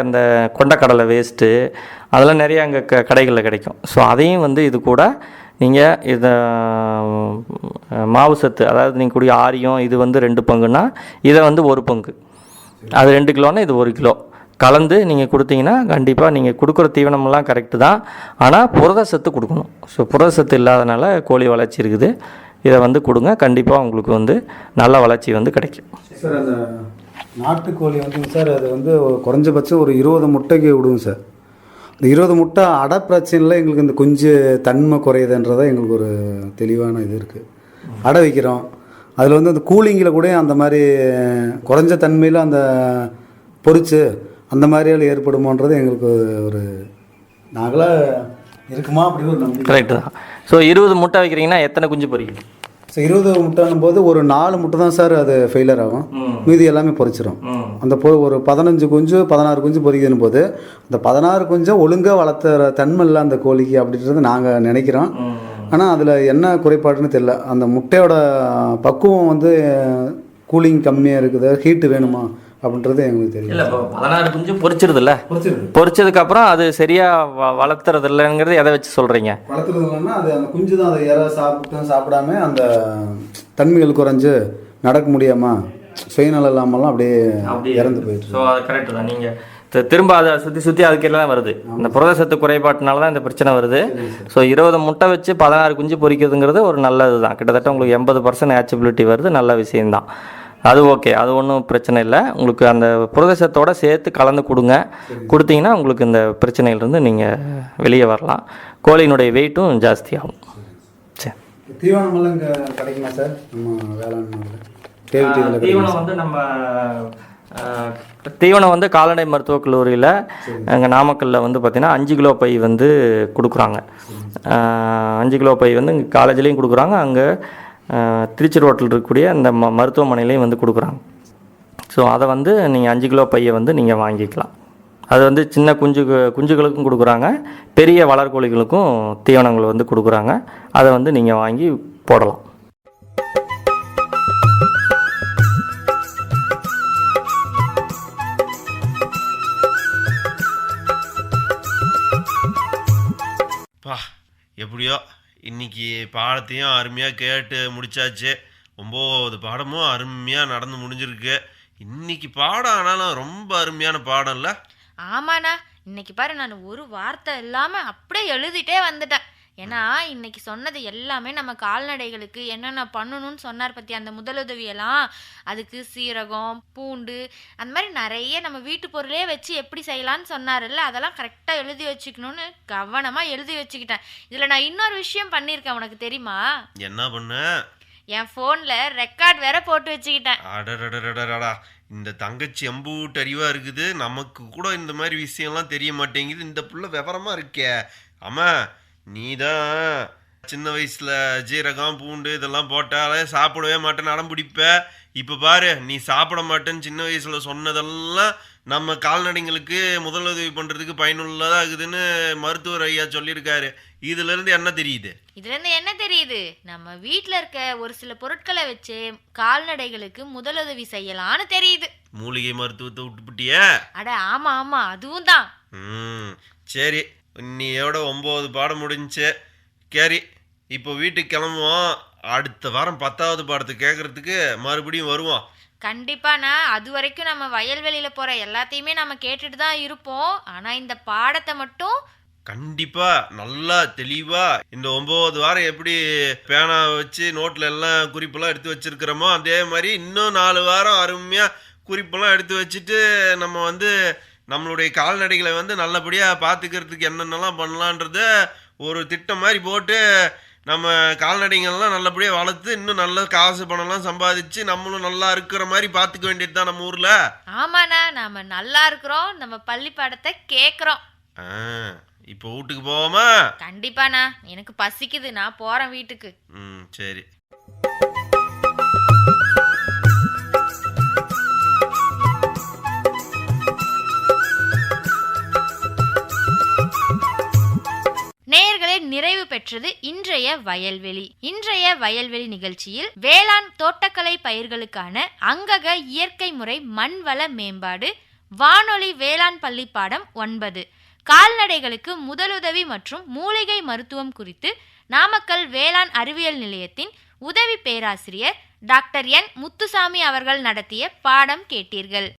இந்த கொண்டக்கடலை வேஸ்ட்டு, அதெல்லாம் நிறைய அங்கே கடைகளில் கிடைக்கும். ஸோ அதையும் வந்து இது கூட நீங்கள் இதை மாவு சத்து, அதாவது நீங்கள் கூடிய ஆரியம் இது வந்து 2 பங்குன்னா இதை வந்து 1 பங்கு, அது 2 கிலோன்னா இது 1 கிலோ கலந்து நீங்கள் கொடுத்தீங்கன்னா கண்டிப்பாக நீங்கள் கொடுக்குற தீவனமெல்லாம் கரெக்டு தான். ஆனால் புரத சத்து கொடுக்கணும். ஸோ புரத சத்து இல்லாதனால கோழி வளர்ச்சி இருக்குது. இதை வந்து கொடுங்க, கண்டிப்பாக உங்களுக்கு வந்து நல்ல வளர்ச்சி வந்து கிடைக்கும். சார் அந்த நாட்டுக்கோழி வந்து சார் அது வந்து குறைஞ்சபட்சம் ஒரு 20 முட்டைக்கு விடுங்க சார். இந்த 20 முட்டை அடை பிரச்சனையில் எங்களுக்கு இந்த கொஞ்சம் தன்மை குறையுதுன்றதான் எங்களுக்கு ஒரு தெளிவான இது இருக்குது. அடை வைக்கிறோம், அதில் வந்து அந்த கூலிங்கில் கூட அந்த மாதிரி குறைஞ்ச தன்மையில் அந்த பொரிச்சு அந்த மாதிரியால் ஏற்படுமோன்றது எங்களுக்கு ஒரு நாங்களாக இருக்குமா அப்படி ஒரு நம்பிக்கை. கரெக்டு தான். ஸோ 20 முட்டை வைக்கிறீங்கன்னா எத்தனை குஞ்சு பொரிக்கும்? ஸோ 20 முட்டைன்னும் போது ஒரு 4 முட்டை தான் சார் அது ஃபெயிலியர் ஆகும், மீதி எல்லாமே பொரிச்சிடும். அந்த ஒரு 15 குஞ்சு 16 குஞ்சு பொரிக்கணும் போது அந்த 16 குஞ்சை ஒழுங்காக வளர்த்துற தன்மை இல்லை அந்த கோழிக்கு அப்படின்றது நாங்கள் நினைக்கிறோம். ஆனால் அதில் என்ன குறைபாடுன்னு தெரியல. அந்த முட்டையோட பக்குவம் வந்து கூலிங் கம்மியாக இருக்குது, ஹீட்டு வேணுமா அப்படின்றது எங்களுக்கு தெரியல. இல்லை, இப்போ 16 குஞ்சு பொரிச்சிருதுல்ல, பொரிச்சதுக்கப்புறம் அது சரியாக வளர்த்துறது இல்லைங்கிறது எதை வச்சு சொல்கிறீங்க? வளர்த்துறது இல்லைன்னா அது அந்த குஞ்சு தான் அதை இறை சாப்பிடாம அந்த தன்மைகள் குறைஞ்சு நடக்க முடியாமல் சுயநலம் இல்லாமலாம் அப்படியே இறந்து போயிடுச்சு. ஸோ அது கரெக்டு தான். நீங்கள் திரும்ப அதை சுற்றி அதுக்கெல்லாம் வருது. இந்த புரதசத்து குறைபாட்டினால தான் இந்த பிரச்சனை வருது. ஸோ 20 முட்டை வச்சு 16 குஞ்சு பொரிக்கிறதுங்கிறது ஒரு நல்லது தான். கிட்டத்தட்ட உங்களுக்கு 80% ஆச்சபிலிட்டி வருது, நல்ல விஷயம்தான். அது ஓகே, அது ஒன்றும் பிரச்சனை இல்லை. உங்களுக்கு அந்த புரதசத்தோடு சேர்த்து கலந்து கொடுத்தீங்கன்னா உங்களுக்கு இந்த பிரச்சனையிலேருந்து நீங்கள் வெளியே வரலாம். கோழியினுடைய வெயிட்டும் ஜாஸ்தியாகும். சரி, தீவனமெல்லாம் இங்கே கிடைக்குமா சார்? நம்ம வேளாண் தீவனம் வந்து தீவனம் வந்து கால்நடை மருத்துவக் கல்லூரியில் எங்கள் நாமக்கல்லில் வந்து பார்த்திங்கன்னா 5 கிலோ பை வந்து கொடுக்குறாங்க. 5 கிலோ பை வந்து இங்கே காலேஜ்லேயும் கொடுக்குறாங்க, அங்கே திருச்சி ரோட்டில் இருக்கக்கூடிய அந்த மருத்துவமனையிலையும் வந்து கொடுக்குறாங்க. ஸோ அதை வந்து நீங்கள் 5 கிலோ பையை வந்து நீங்கள் வாங்கிக்கலாம். அது வந்து சின்ன குஞ்சுகளுக்கும் கொடுக்குறாங்க, பெரிய வளர்கோழிகளுக்கும் தீவனங்கள் வந்து கொடுக்குறாங்க. அதை வந்து நீங்கள் வாங்கி போடலாம். எப்படியோ இன்னைக்கு பாடத்தையும் அருமையாக கேட்டு முடிச்சாச்சு. 9 பாடமும் அருமையாக நடந்து முடிஞ்சிருக்கு. இன்னைக்கு பாடம் ஆனாலும் ரொம்ப அருமையான பாடம் இல்லை? ஆமாண்ணா, இன்னைக்கு பாரு நான் ஒரு வார்த்தை இல்லாமல் அப்படியே எழுதிட்டே வந்துட்டேன். ஏன்னா இன்னைக்கு சொன்னது எல்லாமே நம்ம கால்நடைகளுக்கு என்னென்ன பண்ணணும்னு சொன்னார் பற்றி, அந்த முதலுதவியெல்லாம், அதுக்கு சீரகம், பூண்டு, அந்த மாதிரி நிறைய நம்ம வீட்டு பொருளே வச்சு எப்படி செய்யலான்னு சொன்னார்ல, அதெல்லாம் கரெக்டாக எழுதி வச்சுக்கணும்னு கவனமாக எழுதி வச்சுக்கிட்டேன். இதில் நான் இன்னொரு விஷயம் பண்ணியிருக்கேன், உனக்கு தெரியுமா? என்ன பண்ண? என் ஃபோனில் ரெக்கார்ட் வேற போட்டு வச்சுக்கிட்டேன். அடடடடடா, இந்த தங்கச்சி எம்பூட்டு அறிவாக இருக்குது. நமக்கு கூட இந்த மாதிரி விஷயம்லாம் தெரிய மாட்டேங்குது. இந்த புள்ள விவரமாக இருக்கே. ஆமாம், நீ தான் சின்ன வயசுல ஜீரகம் பூண்டு இதெல்லாம் போட்டாலே சாப்பிடவே மாட்டேன்னு அடம் பிடிப்ப. இப்போ பாரு, நீ சாப்பிட மாட்டேன்னு சின்ன வயசுல சொன்னதெல்லாம் நம்ம கால்நடைங்களுக்கு முதலுதவி பண்றதுக்கு பயனுள்ளதா இருக்குதுன்னு மருத்துவர் ஐயா சொல்லியிருக்காரு. இதுல இருந்து என்ன தெரியுது? இதுல இருந்து என்ன தெரியுது? நம்ம வீட்ல இருக்க ஒரு சில பொருட்களை வச்சு கால்நடைகளுக்கு முதலுதவி செய்யலாம்னு தெரியுது. மூலிகை மருத்துவத்தை விட்டுப்பிட்டிய? அட ஆமா ஆமா, அதுவும் தான். சரி, இன்னையோட 9 பாடம் முடிஞ்சுச்சு. சரி, இப்போ வீட்டுக்கு கிளம்புவோம். அடுத்த வாரம் 10வது பாடத்தை கேட்கறதுக்கு மறுபடியும் வருவோம். கண்டிப்பாண்ணா. அது வரைக்கும் நம்ம வயல்வெளியில போற எல்லாத்தையுமே நம்ம கேட்டுட்டு தான் இருப்போம். ஆனா இந்த பாடத்தை மட்டும் கண்டிப்பா நல்லா தெளிவா இந்த 9 வாரம் எப்படி பேனா வச்சு நோட்ல எல்லாம் குறிப்பெல்லாம் எடுத்து வச்சிருக்கிறோமோ அதே மாதிரி இன்னும் 4 வாரம் அருமையா குறிப்பெல்லாம் எடுத்து வச்சுட்டு நம்ம நம்மளுடைய கால்நடைகளை நல்லபடியா பார்த்துக்கிறதுக்கு என்னென்னலாம் பண்ணலான்றத ஒரு திட்டம் மாதிரி போட்டு நம்ம கால்நடைகள்லாம் நல்லபடியாக வளர்த்து இன்னும் நல்ல காசு பணம்லாம் சம்பாதிச்சு நம்மளும் நல்லா இருக்கிற மாதிரி பார்த்துக்க வேண்டியது தான் நம்ம ஊர்ல. ஆமாண்ணா, நாம நல்லா இருக்கிறோம், நம்ம பள்ளி பாடத்தை கேட்குறோம். இப்போ வீட்டுக்கு போவோமா? கண்டிப்பாண்ணா, எனக்கு பசிக்குது, நான் போறேன் வீட்டுக்கு. சரி. நேயர்களே, நிறைவு பெற்றது இன்றைய வயல்வெளி நிகழ்ச்சியில் வேளாண் தோட்டக்கலை பயிர்களுக்கான அங்கக இயற்கை முறை மண்வள மேம்பாடு, வானொலி வேளாண் பள்ளி பாடம் 9, கால்நடைகளுக்கு முதலுதவி மற்றும் மூலிகை மருத்துவம் குறித்து நாமக்கல் வேளாண் அறிவியல் நிலையத்தின் உதவி பேராசிரியர் டாக்டர் என் முத்துசாமி அவர்கள் நடத்திய பாடம் கேட்டீர்கள்.